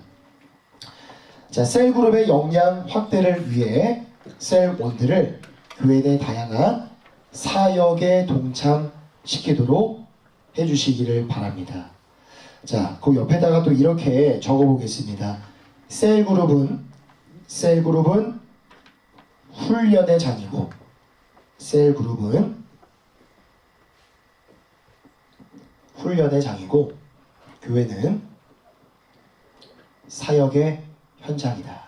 [SPEAKER 1] 자, 셀그룹의 역량 확대를 위해 셀원들을 교회 내 다양한 사역에 동참시키도록 해주시기를 바랍니다. 자, 그 옆에다가 또 이렇게 적어보겠습니다. 셀그룹은 훈련의 장이고 셀그룹은 훈련의 장이고 교회는 사역의 현장이다.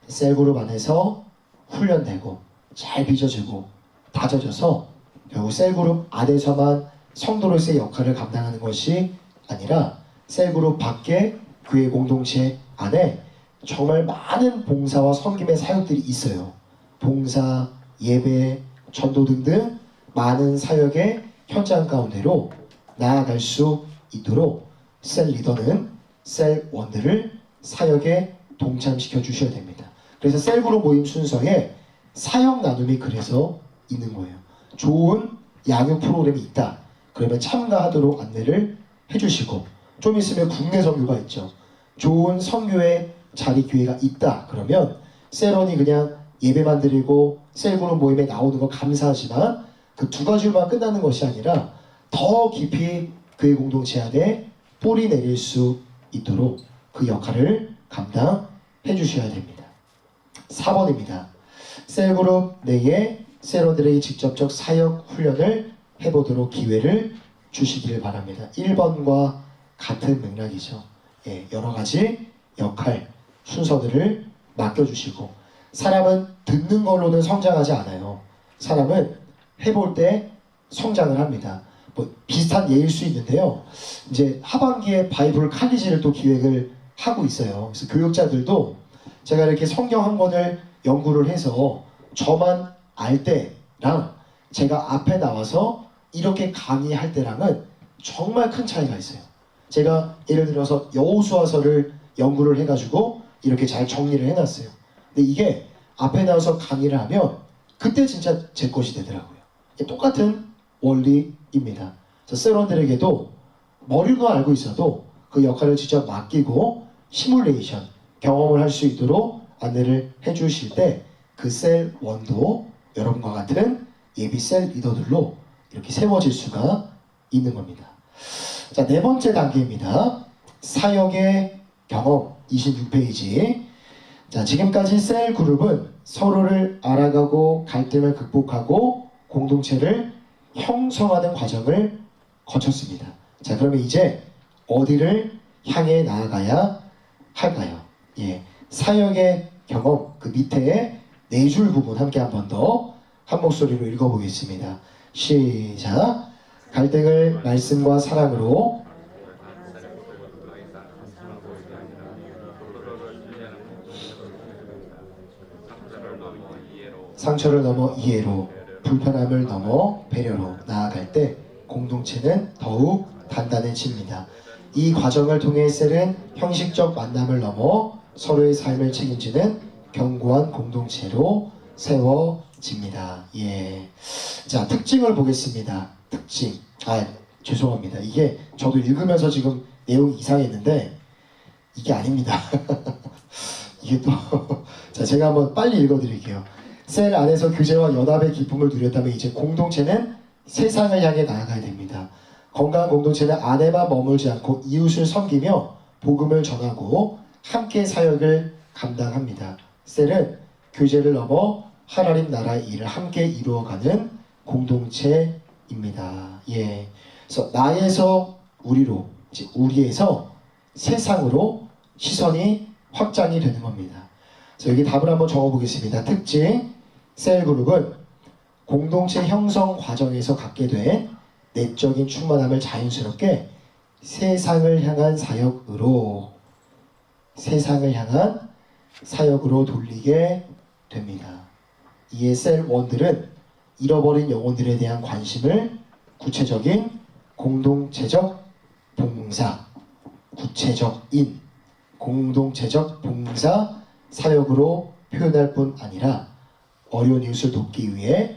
[SPEAKER 1] 셀그룹 안에서 훈련되고 잘 빚어지고 다져져서 결국 셀그룹 안에서만 성도로서의 역할을 감당하는 것이 아니라 셀그룹 밖에 교회 공동체 안에 정말 많은 봉사와 섬김의 사역들이 있어요. 봉사, 예배, 전도 등등 많은 사역의 현장 가운데로 나아갈 수 있도록 셀 리더는 셀원들을 사역에 동참시켜 주셔야 됩니다. 그래서 셀그룹 모임 순서에 사역 나눔이 그래서 있는 거예요. 좋은 양육 프로그램이 있다. 그러면 참가하도록 안내를 해주시고 좀 있으면 국내 선교가 있죠. 좋은 선교의 자리 기회가 있다. 그러면 셀원이 그냥 예배만 드리고 셀그룹 모임에 나오는 거 감사하지만 그 두 가지로만 끝나는 것이 아니라 더 깊이 그의 공동체 안에 뿌리 내릴 수 있도록 그 역할을 감당해 주셔야 됩니다. 4번입니다. 셀그룹 내에 셀원들에게 직접적 사역 훈련을 해보도록 기회를 주시길 바랍니다. 1번과 같은 맥락이죠. 예, 여러 가지 역할, 순서들을 맡겨주시고 사람은 듣는 걸로는 성장하지 않아요. 사람은 해볼 때 성장을 합니다. 뭐 비슷한 예일 수 있는데요. 이제 하반기에 바이블 칼리지를 또 기획을 하고 있어요. 그래서 교육자들도 제가 이렇게 성경 한 권을 연구를 해서 저만 알 때랑 제가 앞에 나와서 이렇게 강의할 때랑은 정말 큰 차이가 있어요. 제가 예를 들어서 여호수아서를 연구를 해가지고 이렇게 잘 정리를 해놨어요. 근데 이게 앞에 나와서 강의를 하면 그때 진짜 제 것이 되더라고요. 똑같은 원리입니다. 셀원들에게도 머리로 알고 있어도 그 역할을 직접 맡기고 시뮬레이션, 경험을 할 수 있도록 안내를 해주실 때 그 셀원도 여러분과 같은 예비 셀 리더들로 이렇게 세워질 수가 있는 겁니다. 자, 네 번째 단계입니다. 사역의 경험 26페이지. 자, 지금까지 셀 그룹은 서로를 알아가고 갈등을 극복하고 공동체를 형성하는 과정을 거쳤습니다. 자, 그러면 이제 어디를 향해 나아가야 할까요? 예, 사역의 경험 그 밑에 네 줄 부분 함께 한 번 더 한 목소리로 읽어보겠습니다. 시작. 갈등을 말씀과 사랑으로 상처를 넘어 이해로 불편함을 넘어 배려로 나아갈 때 공동체는 더욱 단단해집니다. 이 과정을 통해 셀은 형식적 만남을 넘어 서로의 삶을 책임지는 견고한 공동체로 세워집니다. 예. 자, 특징을 보겠습니다. 특징. 아, 죄송합니다. 이게 저도 읽으면서 지금 내용이 이상했는데 이게 아닙니다. 이게 또 자, 제가 한번 빨리 읽어드릴게요. 셀 안에서 교제와 연합의 기쁨을 누렸다면 이제 공동체는 세상을 향해 나아가야 됩니다. 건강한 공동체는 안에만 머물지 않고 이웃을 섬기며 복음을 전하고 함께 사역을 감당합니다. 셀은 교제를 넘어 하나님 나라의 일을 함께 이루어가는 공동체입니다. 예. 그래서 나에서 우리로, 이제 우리에서 세상으로 시선이 확장이 되는 겁니다. 그래서 여기 답을 한번 적어보겠습니다. 특징, 셀그룹은 공동체 형성 과정에서 갖게 된 내적인 충만함을 자연스럽게 세상을 향한 사역으로 돌리게 됩니다. 이에 셀원들은 잃어버린 영혼들에 대한 관심을 구체적인 공동체적 봉사, 공동체적 봉사 사역으로 표현할 뿐 아니라 어려운 이웃을 돕기 위해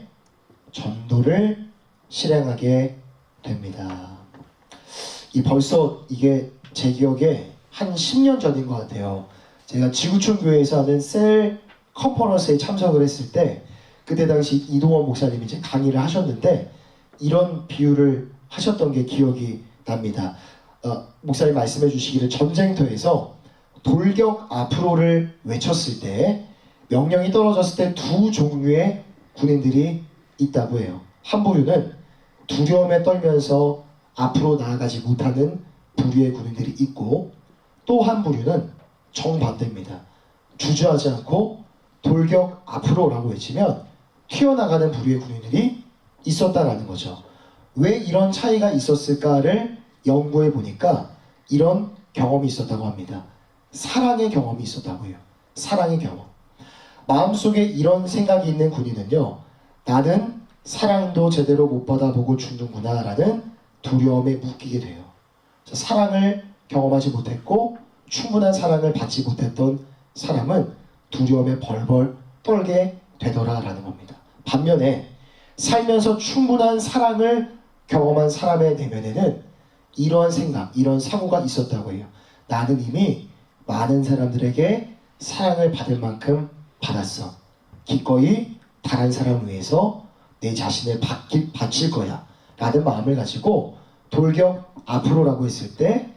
[SPEAKER 1] 전도를 실행하게 됩니다. 벌써 이게 제 기억에 한 10년 전인 것 같아요. 제가 지구촌 교회에서 하는 셀 컨퍼런스에 참석을 했을 때 그때 당시 이동원 목사님이 이제 강의를 하셨는데 이런 비유를 하셨던 게 기억이 납니다. 목사님 말씀해 주시기를 전쟁터에서 돌격 앞으로를 외쳤을 때 명령이 떨어졌을 때 두 종류의 군인들이 있다고 해요. 한 부류는 두려움에 떨면서 앞으로 나아가지 못하는 부류의 군인들이 있고 또 한 부류는 정반대입니다. 주저하지 않고 돌격 앞으로라고 외치면 튀어나가는 부류의 군인들이 있었다라는 거죠. 왜 이런 차이가 있었을까를 연구해 보니까 이런 경험이 있었다고 합니다. 사랑의 경험이 있었다고 해요. 사랑의 경험. 마음속에 이런 생각이 있는 군인은요, 나는 사랑도 제대로 못 받아보고 죽는구나 라는 두려움에 묶이게 돼요. 사랑을 경험하지 못했고 충분한 사랑을 받지 못했던 사람은 두려움에 벌벌 떨게 되더라라는 겁니다. 반면에 살면서 충분한 사랑을 경험한 사람의 내면에는 이러한 생각, 이런 사고가 있었다고 해요. 나는 이미 많은 사람들에게 사랑을 받을 만큼 받았어. 기꺼이 다른 사람을 위해서 내 자신을 바칠 거야 라는 마음을 가지고 돌격 앞으로라고 했을 때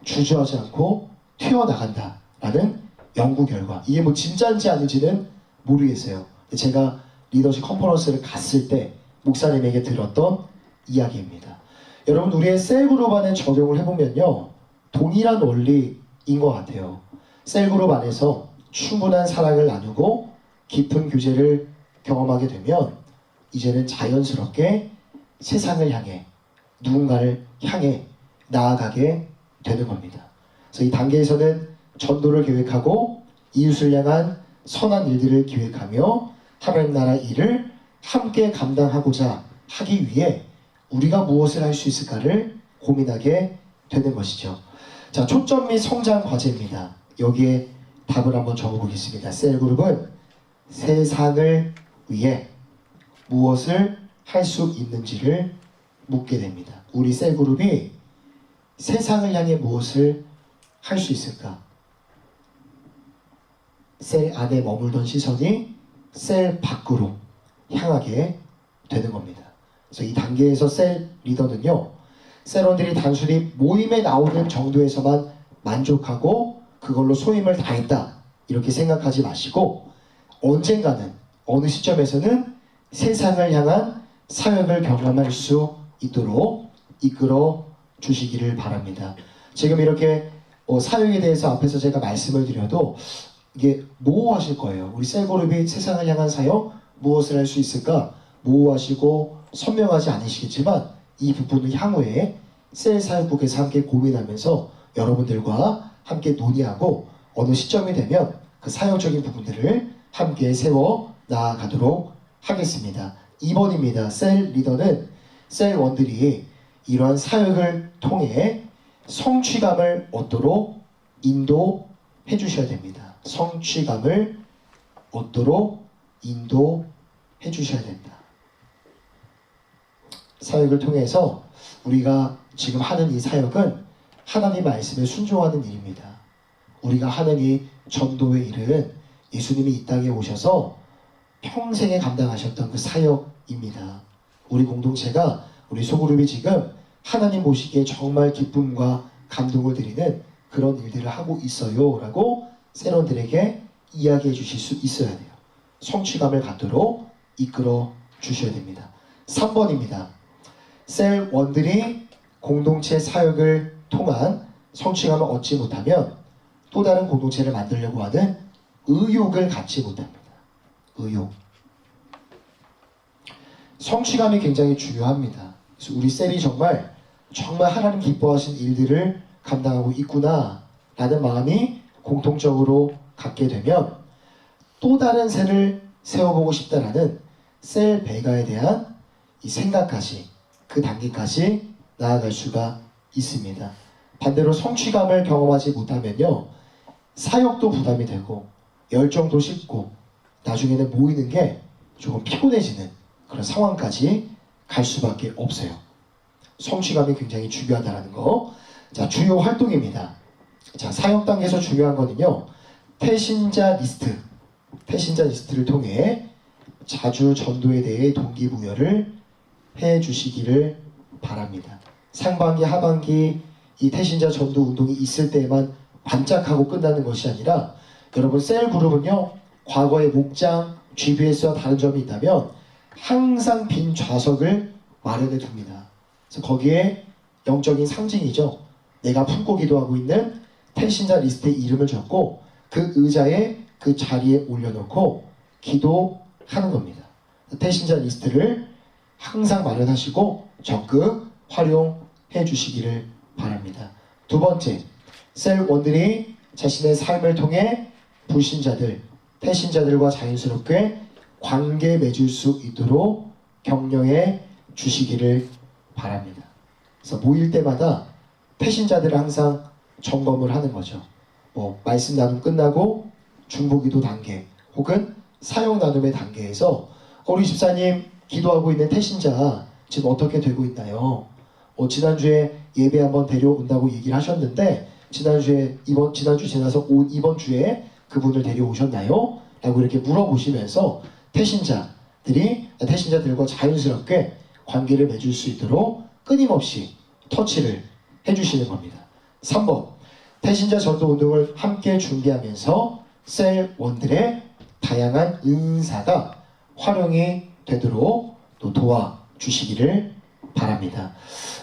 [SPEAKER 1] 주저하지 않고 튀어나간다 라는 연구 결과, 이게 뭐 진짜인지 아닌지는 모르겠어요. 제가 리더십 컨퍼런스를 갔을 때 목사님에게 들었던 이야기입니다. 여러분, 우리의 셀그룹 안에 적용을 해보면요, 동일한 원리인 것 같아요. 셀그룹 안에서 충분한 사랑을 나누고 깊은 교제를 경험하게 되면 이제는 자연스럽게 세상을 향해, 누군가를 향해 나아가게 되는 겁니다. 그래서 이 단계에서는 전도를 계획하고 이웃을 향한 선한 일들을 기획하며 하나님 나라 일을 함께 감당하고자 하기 위해 우리가 무엇을 할 수 있을까를 고민하게 되는 것이죠. 자, 초점 및 성장 과제입니다. 여기에 답을 한번 적어보겠습니다. 셀그룹은 세상을 위해 무엇을 할 수 있는지를 묻게 됩니다. 우리 셀그룹이 세상을 향해 무엇을 할 수 있을까? 셀 안에 머물던 시선이 셀 밖으로 향하게 되는 겁니다. 그래서 이 단계에서 셀 리더는요, 셀원들이 단순히 모임에 나오는 정도에서만 만족하고 그걸로 소임을 다했다 이렇게 생각하지 마시고 언젠가는, 어느 시점에서는 세상을 향한 사역을 경험할 수 있도록 이끌어 주시기를 바랍니다. 지금 이렇게 사역에 대해서 앞에서 제가 말씀을 드려도 이게 모호하실 거예요. 우리 셀그룹이 세상을 향한 사역 무엇을 할 수 있을까 모호하시고 선명하지 않으시겠지만 이 부분은 향후에 셀 사역국에서 함께 고민하면서 여러분들과 함께 논의하고 어느 시점이 되면 그 사역적인 부분들을 함께 세워 나아가도록 하겠습니다. 2번입니다. 셀 리더는 셀원들이 이러한 사역을 통해 성취감을 얻도록 인도해 주셔야 됩니다. 성취감을 얻도록 인도해 주셔야 됩니다. 사역을 통해서 우리가 지금 하는 이 사역은 하나님 말씀에 순종하는 일입니다. 우리가 하는 이 전도의 일은 예수님이 이 땅에 오셔서 평생에 감당하셨던 그 사역입니다. 우리 공동체가, 우리 소그룹이 지금 하나님 보시기에 정말 기쁨과 감동을 드리는 그런 일들을 하고 있어요 라고 셀원들에게 이야기해 주실 수 있어야 돼요. 성취감을 갖도록 이끌어 주셔야 됩니다. 3번입니다. 셀원들이 공동체 사역을 통한 성취감을 얻지 못하면 또 다른 공동체를 만들려고 하는 의욕을 갖지 못합니다. 의욕. 성취감이 굉장히 중요합니다. 그래서 우리 셀이 정말 하나님 기뻐하신 일들을 감당하고 있구나 라는 마음이 공통적으로 갖게 되면 또 다른 셀을 세워보고 싶다라는 셀 배가에 대한 이 생각까지, 그 단계까지 나아갈 수가 있습니다. 반대로 성취감을 경험하지 못하면요, 사역도 부담이 되고 열정도 식고 나중에는 모이는 게 조금 피곤해지는 그런 상황까지 갈 수밖에 없어요. 성취감이 굉장히 중요하다는 거. 자, 주요 활동입니다. 자, 사역 단계에서 중요한 거는요, 태신자 리스트를 통해 자주 전도에 대해 동기부여를 해 주시기를 바랍니다. 상반기, 하반기 이 태신자 전도 운동이 있을 때에만 반짝하고 끝나는 것이 아니라, 여러분 셀 그룹은요, 과거의 목장, GBS와 다른 점이 있다면 항상 빈 좌석을 마련해 둡니다. 그래서 거기에 영적인 상징이죠. 내가 품고 기도하고 있는 태신자 리스트에 이름을 적고 그 의자에 그 자리에 올려놓고 기도하는 겁니다. 태신자 리스트를 항상 마련하시고 적극 활용해 주시기를 바랍니다. 두 번째, 셀원들이 자신의 삶을 통해 불신자들, 태신자들과 자연스럽게 관계 맺을 수 있도록 격려해 주시기를 바랍니다. 그래서 모일 때마다 태신자들을 항상 점검을 하는 거죠. 말씀 나눔 끝나고 중보기도 단계 혹은 사역 나눔의 단계에서 우리 집사님 기도하고 있는 태신자 지금 어떻게 되고 있나요? 지난주에 예배 한번 데려온다고 얘기를 하셨는데 지난주 지나서 이번 주에 그분을 데려오셨나요? 라고 이렇게 물어보시면서 태신자들과 자연스럽게 관계를 맺을 수 있도록 끊임없이 터치를 해주시는 겁니다. 3번, 태신자 전도 운동을 함께 준비하면서 셀원들의 다양한 은사가 활용이 되도록 또 도와주시기를 바랍니다.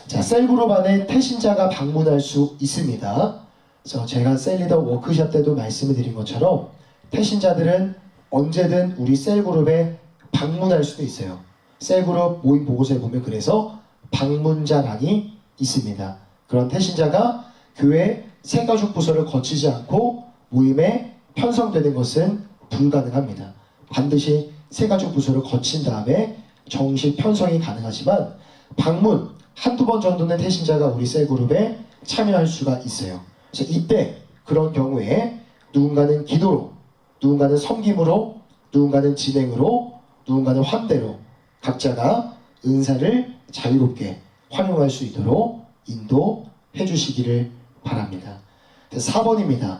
[SPEAKER 1] 자, 셀그룹 안에 태신자가 방문할 수 있습니다. 그래서 제가 셀리더 워크숍 때도 말씀을 드린 것처럼 태신자들은 언제든 우리 셀그룹에 방문할 수도 있어요. 셀그룹 모임 보고서에 보면 그래서 방문자란이 있습니다. 그런 태신자가 교회 새가족 부서를 거치지 않고 모임에 편성되는 것은 불가능합니다. 반드시 새가족 부서를 거친 다음에 정식 편성이 가능하지만 방문 한두 번 정도는 태신자가 우리 셀그룹에 참여할 수가 있어요. 그래서 이때 그런 경우에 누군가는 기도로, 누군가는 섬김으로, 누군가는 진행으로, 누군가는 환대로 각자가 은사를 자유롭게 활용할 수 있도록 인도해 주시기를 바랍니다. 4번입니다.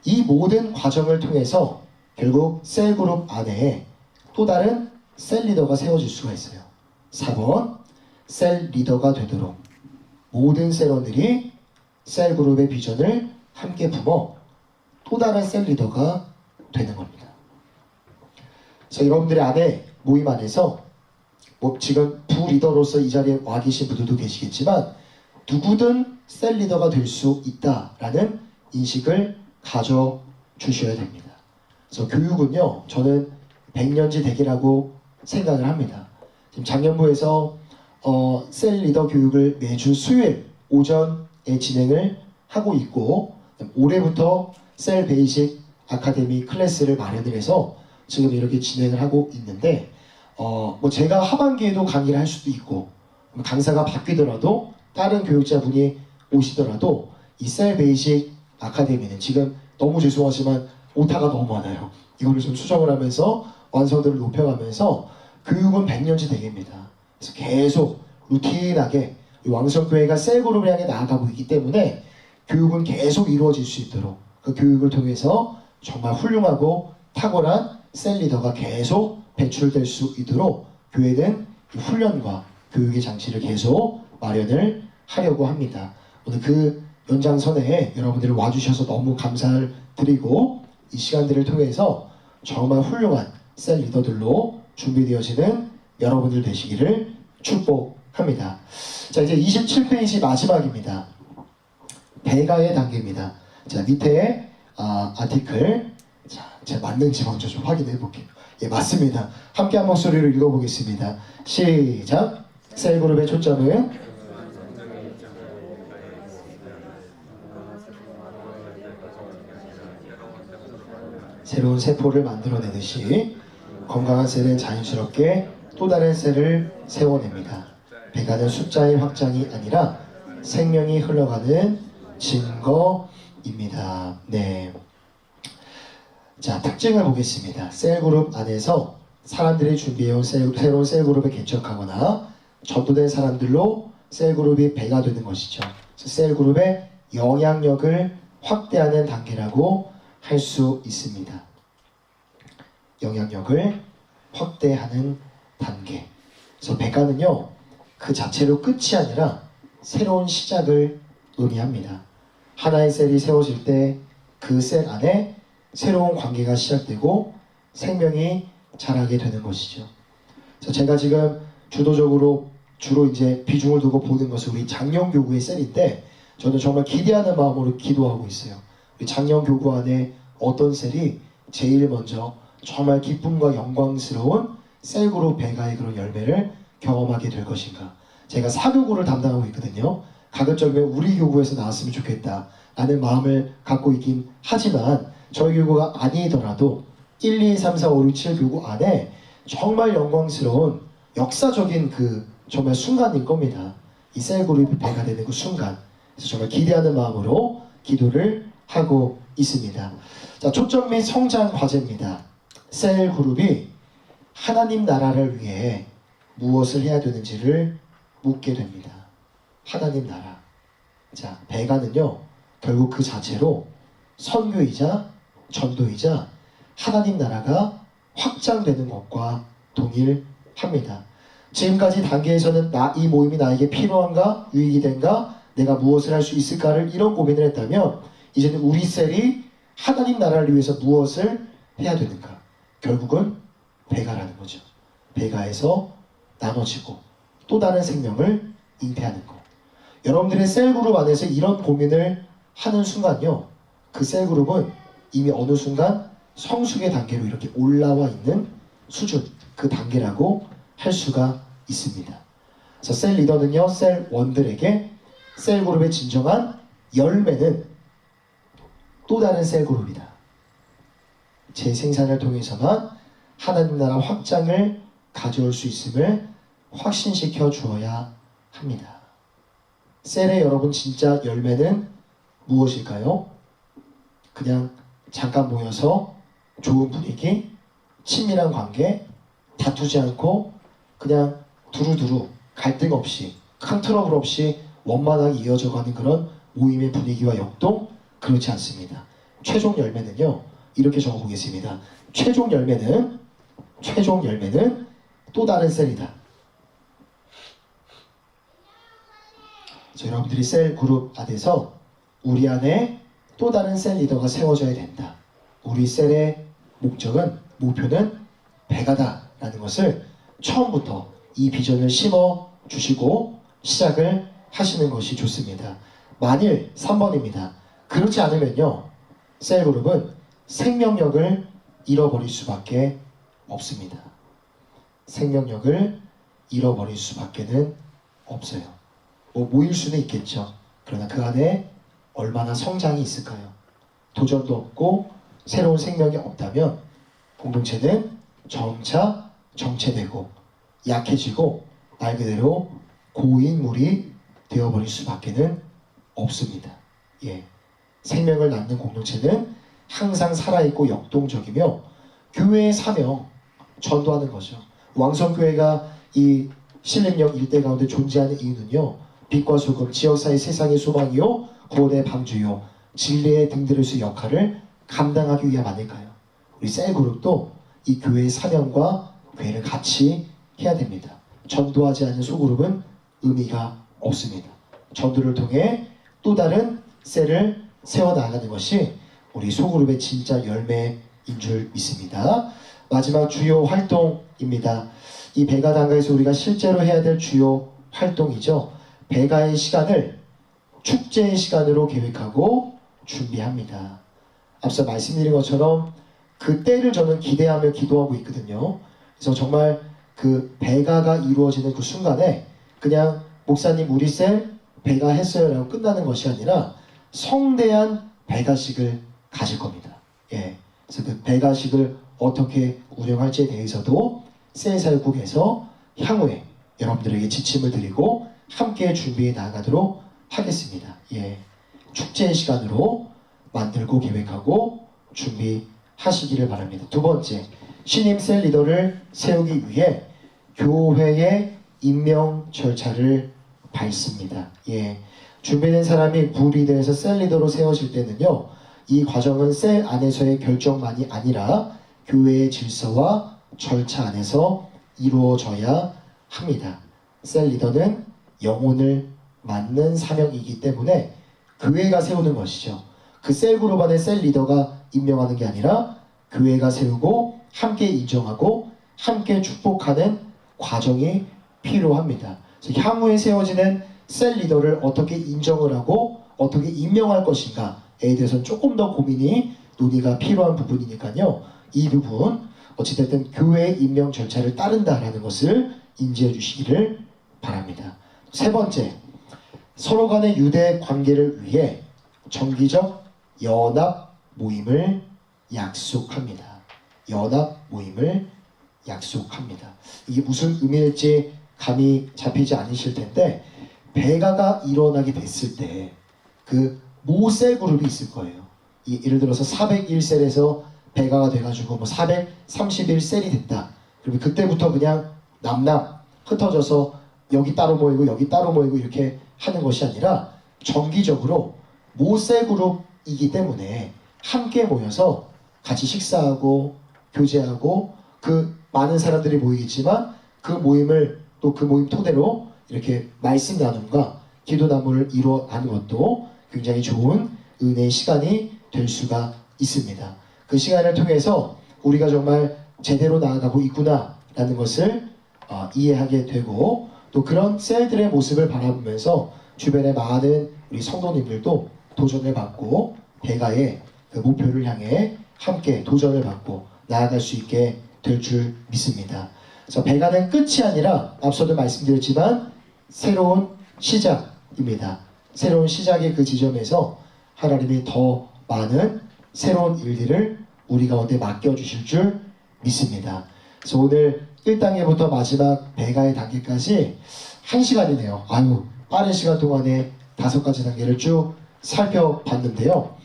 [SPEAKER 1] 이 모든 과정을 통해서 결국 셀그룹 안에 또 다른 셀 리더가 세워질 수가 있어요. 4번, 셀 리더가 되도록 모든 셀원들이 셀그룹의 비전을 함께 품어 또 다른 셀 리더가 되는 겁니다. 그래서 여러분들의 안에 모임 안에서 지금 부리더로서 이 자리에 와 계신 분들도 계시겠지만 누구든 셀 리더가 될 수 있다라는 인식을 가져주셔야 됩니다. 그래서 교육은요, 저는 100년지 대계라고 생각을 합니다. 지금 작년부에서 셀 리더 교육을 매주 수요일 오전에 진행을 하고 있고, 올해부터 셀 베이직 아카데미 클래스를 마련을 해서 지금 이렇게 진행을 하고 있는데, 제가 하반기에도 강의를 할 수도 있고, 강사가 바뀌더라도 다른 교육자분이 오시더라도 이 셀 베이직 아카데미는 지금 너무 죄송하지만 오타가 너무 많아요. 이거를 좀 수정을 하면서 완성도를 높여가면서 교육은 100년지 대계입니다. 그래서 계속 루틴하게 이 왕성교회가 셀그룹을 향해 나아가고 있기 때문에 교육은 계속 이루어질 수 있도록 그 교육을 통해서 정말 훌륭하고 탁월한 셀 리더가 계속 배출될 수 있도록 교회는 훈련과 교육의 장치를 계속 마련을 하려고 합니다. 오늘 그 연장선에 여러분들이 와주셔서 너무 감사를 드리고 이 시간들을 통해서 정말 훌륭한 셀 리더들로 준비되어지는 여러분들 되시기를 축복합니다. 자, 이제 27페이지 마지막입니다. 배가의 단계입니다. 자, 밑에 아티클, 자, 제가 맞는지 먼저 좀 확인해 볼게요. 예, 맞습니다. 함께 한 목소리로 읽어보겠습니다. 시작. 셀그룹의 초점은 새로운 세포를 만들어내듯이 건강한 셀은 자연스럽게 또 다른 셀을 세워냅니다. 배가는 숫자의 확장이 아니라 생명이 흘러가는 증거입니다. 네. 자, 특징을 보겠습니다. 셀그룹 안에서 사람들이 준비해온 새로운 셀그룹에 개척하거나 전도된 사람들로 셀그룹이 배가 되는 것이죠. 셀그룹의 영향력을 확대하는 단계라고 할 수 있습니다. 영향력을 확대하는 단계. 그래서 배가는요, 그 자체로 끝이 아니라 새로운 시작을 의미합니다. 하나의 셀이 세워질 때 그 셀 안에 새로운 관계가 시작되고 생명이 자라게 되는 것이죠. 그래서 제가 지금 주도적으로 주로 이제 비중을 두고 보는 것은 우리 장년교구의 셀인데, 저는 정말 기대하는 마음으로 기도하고 있어요. 우리 장년교구 안에 어떤 셀이 제일 먼저 정말 기쁨과 영광스러운 셀그룹 배가의 그런 열매를 경험하게 될 것인가. 제가 사교구를 담당하고 있거든요. 가급적이면 우리 교구에서 나왔으면 좋겠다 라는 마음을 갖고 있긴 하지만, 저희 교구가 아니더라도 1, 2, 3, 4, 5, 6, 7 교구 안에 정말 영광스러운 역사적인 그 정말 순간일 겁니다. 이 셀그룹이 배가 되는 그 순간. 그래서 정말 기대하는 마음으로 기도를 하고 있습니다. 자, 초점 및 성장 과제입니다. 셀그룹이 하나님 나라를 위해 무엇을 해야 되는지를 묻게 됩니다. 하나님 나라. 자, 배가는요, 결국 그 자체로 선교이자 전도이자 하나님 나라가 확장되는 것과 동일합니다. 지금까지 단계에서는 이 모임이 나에게 필요한가? 유익이 된가? 내가 무엇을 할 수 있을까를 이런 고민을 했다면, 이제는 우리 셀이 하나님 나라를 위해서 무엇을 해야 되는가? 결국은 배가라는 거죠. 배가에서 나눠지고 또 다른 생명을 잉태하는 것. 여러분들의 셀그룹 안에서 이런 고민을 하는 순간요, 그 셀그룹은 이미 어느 순간 성숙의 단계로 이렇게 올라와 있는 수준, 그 단계라고 할 수가 있습니다. 그래서 셀 리더는요, 셀원들에게 셀그룹의 진정한 열매는 또 다른 셀그룹이다. 재생산을 통해서만 하나님 나라 확장을 가져올 수 있음을 확신시켜 주어야 합니다. 셀의 여러분 진짜 열매는 무엇일까요? 그냥 잠깐 모여서 좋은 분위기, 친밀한 관계, 다투지 않고 그냥 두루두루 갈등 없이, 큰 트러블 없이 원만하게 이어져가는 그런 모임의 분위기와 역동? 그렇지 않습니다. 최종 열매는요, 이렇게 적어보겠습니다. 최종 열매는 또 다른 셀이다. 여러분들이 셀 그룹 안에서 우리 안에 또 다른 셀 리더가 세워져야 된다. 우리 셀의 목표는 배가다라는 것을 처음부터 이 비전을 심어 주시고 시작을 하시는 것이 좋습니다. 만일 3번입니다. 그렇지 않으면요, 셀그룹은 생명력을 잃어버릴 수밖에 없습니다. 생명력을 잃어버릴 수밖에는 없어요. 모일 수는 있겠죠. 그러나 그 안에 얼마나 성장이 있을까요? 도전도 없고 새로운 생명이 없다면 공동체는 점차 정체되고 약해지고 말 그대로 고인물이 되어버릴 수밖에는 없습니다. 예. 생명을 낳는 공동체는 항상 살아있고 역동적이며 교회의 사명, 전도하는 거죠. 왕성교회가 이 신림역 일대 가운데 존재하는 이유는요, 빛과 소금, 지역사회 세상의 소망이요 구원의 방주요 진리의 등들의 역할을 감당하기 위함 아닐까요? 우리 셀그룹도 이 교회의 사명과 교회를 같이 해야 됩니다. 전도하지 않는 소그룹은 의미가 없습니다. 전도를 통해 또 다른 셀을 세워나가는 것이 우리 소그룹의 진짜 열매인 줄 믿습니다. 마지막 주요 활동입니다. 이 배가 단가에서 우리가 실제로 해야 될 주요 활동이죠. 배가의 시간을 축제의 시간으로 계획하고 준비합니다. 앞서 말씀드린 것처럼 그 때를 저는 기대하며 기도하고 있거든요. 그래서 정말 그 배가가 이루어지는 그 순간에 그냥 목사님 우리 셀 배가 했어요 라고 끝나는 것이 아니라 성대한 배가식을 가질 겁니다. 예. 그래서 그 배가식을 어떻게 운영할지에 대해서도 셀사역국에서 향후에 여러분들에게 지침을 드리고 함께 준비해 나가도록 하겠습니다. 예. 축제의 시간으로 만들고 계획하고 준비하시기를 바랍니다. 두 번째, 신임 셀 리더를 세우기 위해 교회의 임명 절차를 밟습니다. 예. 준비된 사람이 부리더에서 셀 리더로 세워질 때는요, 이 과정은 셀 안에서의 결정만이 아니라 교회의 질서와 절차 안에서 이루어져야 합니다. 셀 리더는 영혼을 맡는 사명이기 때문에 교회가 세우는 것이죠. 그 셀 그룹 안에 셀 리더가 임명하는 게 아니라 교회가 세우고 함께 인정하고 함께 축복하는 과정이 필요합니다. 그래서 향후에 세워지는 셀 리더를 어떻게 인정을 하고 어떻게 임명할 것인가에 대해서는 조금 더 고민이 논의가 필요한 부분이니까요. 이 부분 어찌됐든 교회의 임명 절차를 따른다라는 것을 인지해 주시기를 바랍니다. 세 번째, 서로 간의 유대 관계를 위해 정기적 연합 모임을 약속합니다. 연합 모임을 약속합니다. 이게 무슨 의미일지 감이 잡히지 않으실 텐데, 배가가 일어나게 됐을 때 그 모셀 그룹이 있을 거예요. 예를 들어서 401셀에서 배가가 돼가지고 뭐 431셀이 됐다. 그러면 그때부터 그냥 남남 흩어져서 여기 따로 모이고 여기 따로 모이고 이렇게 하는 것이 아니라 정기적으로 모셀 그룹이기 때문에 함께 모여서 같이 식사하고 교제하고 그 많은 사람들이 모이겠지만 그 모임을 또 그 모임 토대로 이렇게 말씀 나눔과 기도 나눔을 이루어가는 것도 굉장히 좋은 은혜의 시간이 될 수가 있습니다. 그 시간을 통해서 우리가 정말 제대로 나아가고 있구나라는 것을 이해하게 되고 또 그런 셀들의 모습을 바라보면서 주변의 많은 우리 성도님들도 도전을 받고 배가의 그 목표를 향해 함께 도전을 받고 나아갈 수 있게 될 줄 믿습니다. 그래서 배가는 끝이 아니라 앞서도 말씀드렸지만 새로운 시작입니다. 새로운 시작의 그 지점에서 하나님이 더 많은 새로운 일들을 우리 가운데 맡겨주실 줄 믿습니다. 그래서 오늘 1단계부터 마지막 배가의 단계까지 1시간이네요. 아유, 빠른 시간 동안에 5가지 단계를 쭉 살펴봤는데요.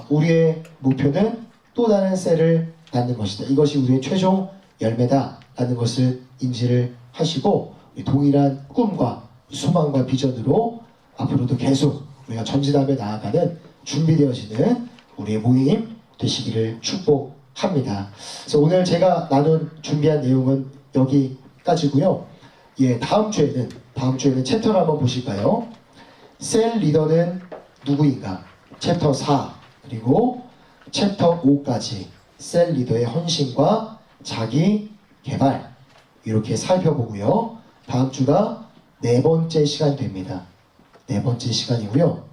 [SPEAKER 1] 우리의 목표는 또 다른 셀을 낳는 것이다. 이것이 우리의 최종 열매다라는 것을 인지를 하시고 동일한 꿈과 소망과 비전으로 앞으로도 계속 우리가 전진하며 나아가는 준비되어지는 우리의 모임 되시기를 축복합니다. 그래서 오늘 제가 준비한 내용은 여기까지고요. 예, 다음 주에는 챕터를 한번 보실까요? 셀 리더는 누구인가? 챕터 4 그리고 챕터 5까지 셀 리더의 헌신과 자기 개발 이렇게 살펴보고요. 다음 주가 4번째 시간이 됩니다. 4번째 시간이고요.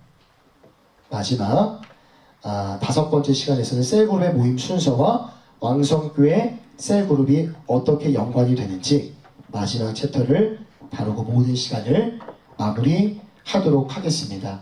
[SPEAKER 1] 마지막 5번째 시간에서는 셀그룹의 모임 순서와 왕성교회 셀그룹이 어떻게 연관이 되는지 마지막 챕터를 다루고 모든 시간을 마무리하도록 하겠습니다.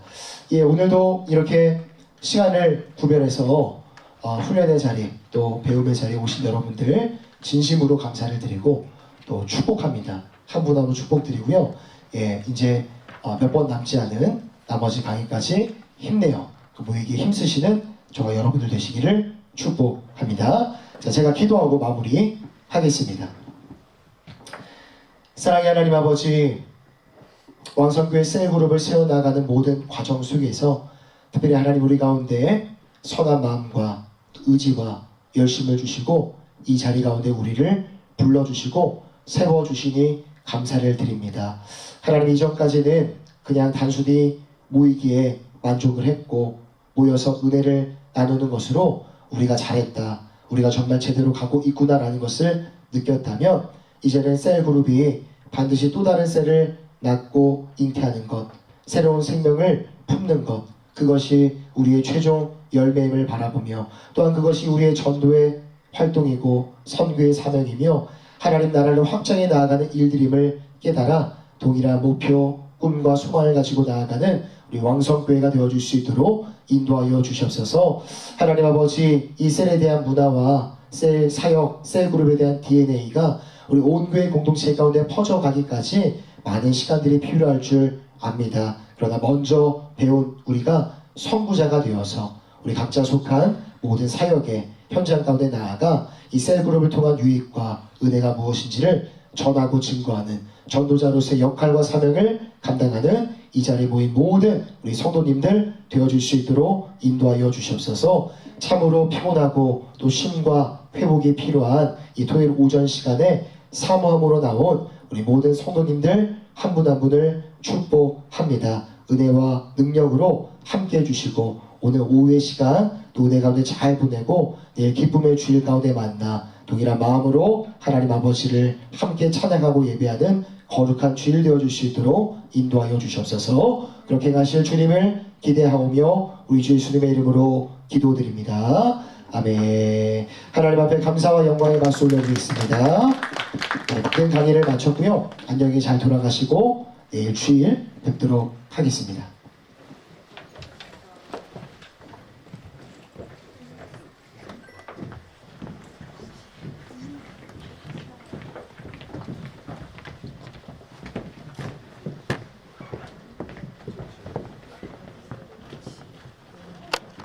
[SPEAKER 1] 예, 오늘도 이렇게 시간을 구별해서 훈련의 자리 또 배움의 자리에 오신 여러분들 진심으로 감사를 드리고 또 축복합니다. 한 분 한 분 축복드리고요. 예, 이제 몇 번 남지 않은 나머지 강의까지 힘내요. 그 모이기에 힘쓰시는 저와 여러분들 되시기를 축복합니다. 자, 제가 기도하고 마무리하겠습니다. 사랑의 하나님 아버지, 왕성교회 셀그룹을 세워나가는 모든 과정 속에서 특별히 하나님 우리 가운데 선한 마음과 의지와 열심을 주시고 이 자리 가운데 우리를 불러주시고 세워주시니 감사를 드립니다. 하나님, 이전까지는 그냥 단순히 모이기에 만족을 했고 모여서 은혜를 나누는 것으로 우리가 잘했다, 우리가 정말 제대로 가고 있구나라는 것을 느꼈다면, 이제는 셀그룹이 반드시 또 다른 셀을 낳고 잉태하는 것, 새로운 생명을 품는 것, 그것이 우리의 최종 열매임을 바라보며, 또한 그것이 우리의 전도의 활동이고 선교의 사명이며 하나님 나라를 확장해 나아가는 일들임을 깨달아 동일한 목표, 꿈과 소망을 가지고 나아가는 우리 왕성교회가 되어줄 수 있도록 인도하여 주시옵소서. 하나님 아버지, 이 셀에 대한 문화와 셀 사역, 셀 그룹에 대한 DNA가 우리 온 교회 공동체 가운데 퍼져가기까지 많은 시간들이 필요할 줄 압니다. 그러나 먼저 배운 우리가 선구자가 되어서 우리 각자 속한 모든 사역의 현장 가운데 나아가 이 셀그룹을 통한 유익과 은혜가 무엇인지를 전하고 증거하는 전도자로서의 역할과 사명을 감당하는 이 자리에 모인 모든 우리 성도님들 되어줄 수 있도록 인도하여 주시옵소서. 참으로 피곤하고 또 쉼과 회복이 필요한 이 토요일 오전 시간에 사모함으로 나온 우리 모든 성도님들 한 분 한 분을 축복합니다. 은혜와 능력으로 함께 해주시고 오늘 오후의 시간 또 은혜 가운데 잘 보내고 내일 기쁨의 주일 가운데 만나 동일한 마음으로 하나님 아버지를 함께 찬양하고 예배하는 거룩한 주일 되어줄 수 있도록 인도하여 주시옵소서. 그렇게 가실 주님을 기대하오며 우리 주 예수님의 이름으로 기도드립니다. 아멘. 하나님 앞에 감사와 영광의 박수 올려드리겠습니다. 네, 강의를 마쳤고요. 안녕히 잘 돌아가시고 내일 주일 뵙도록 하겠습니다.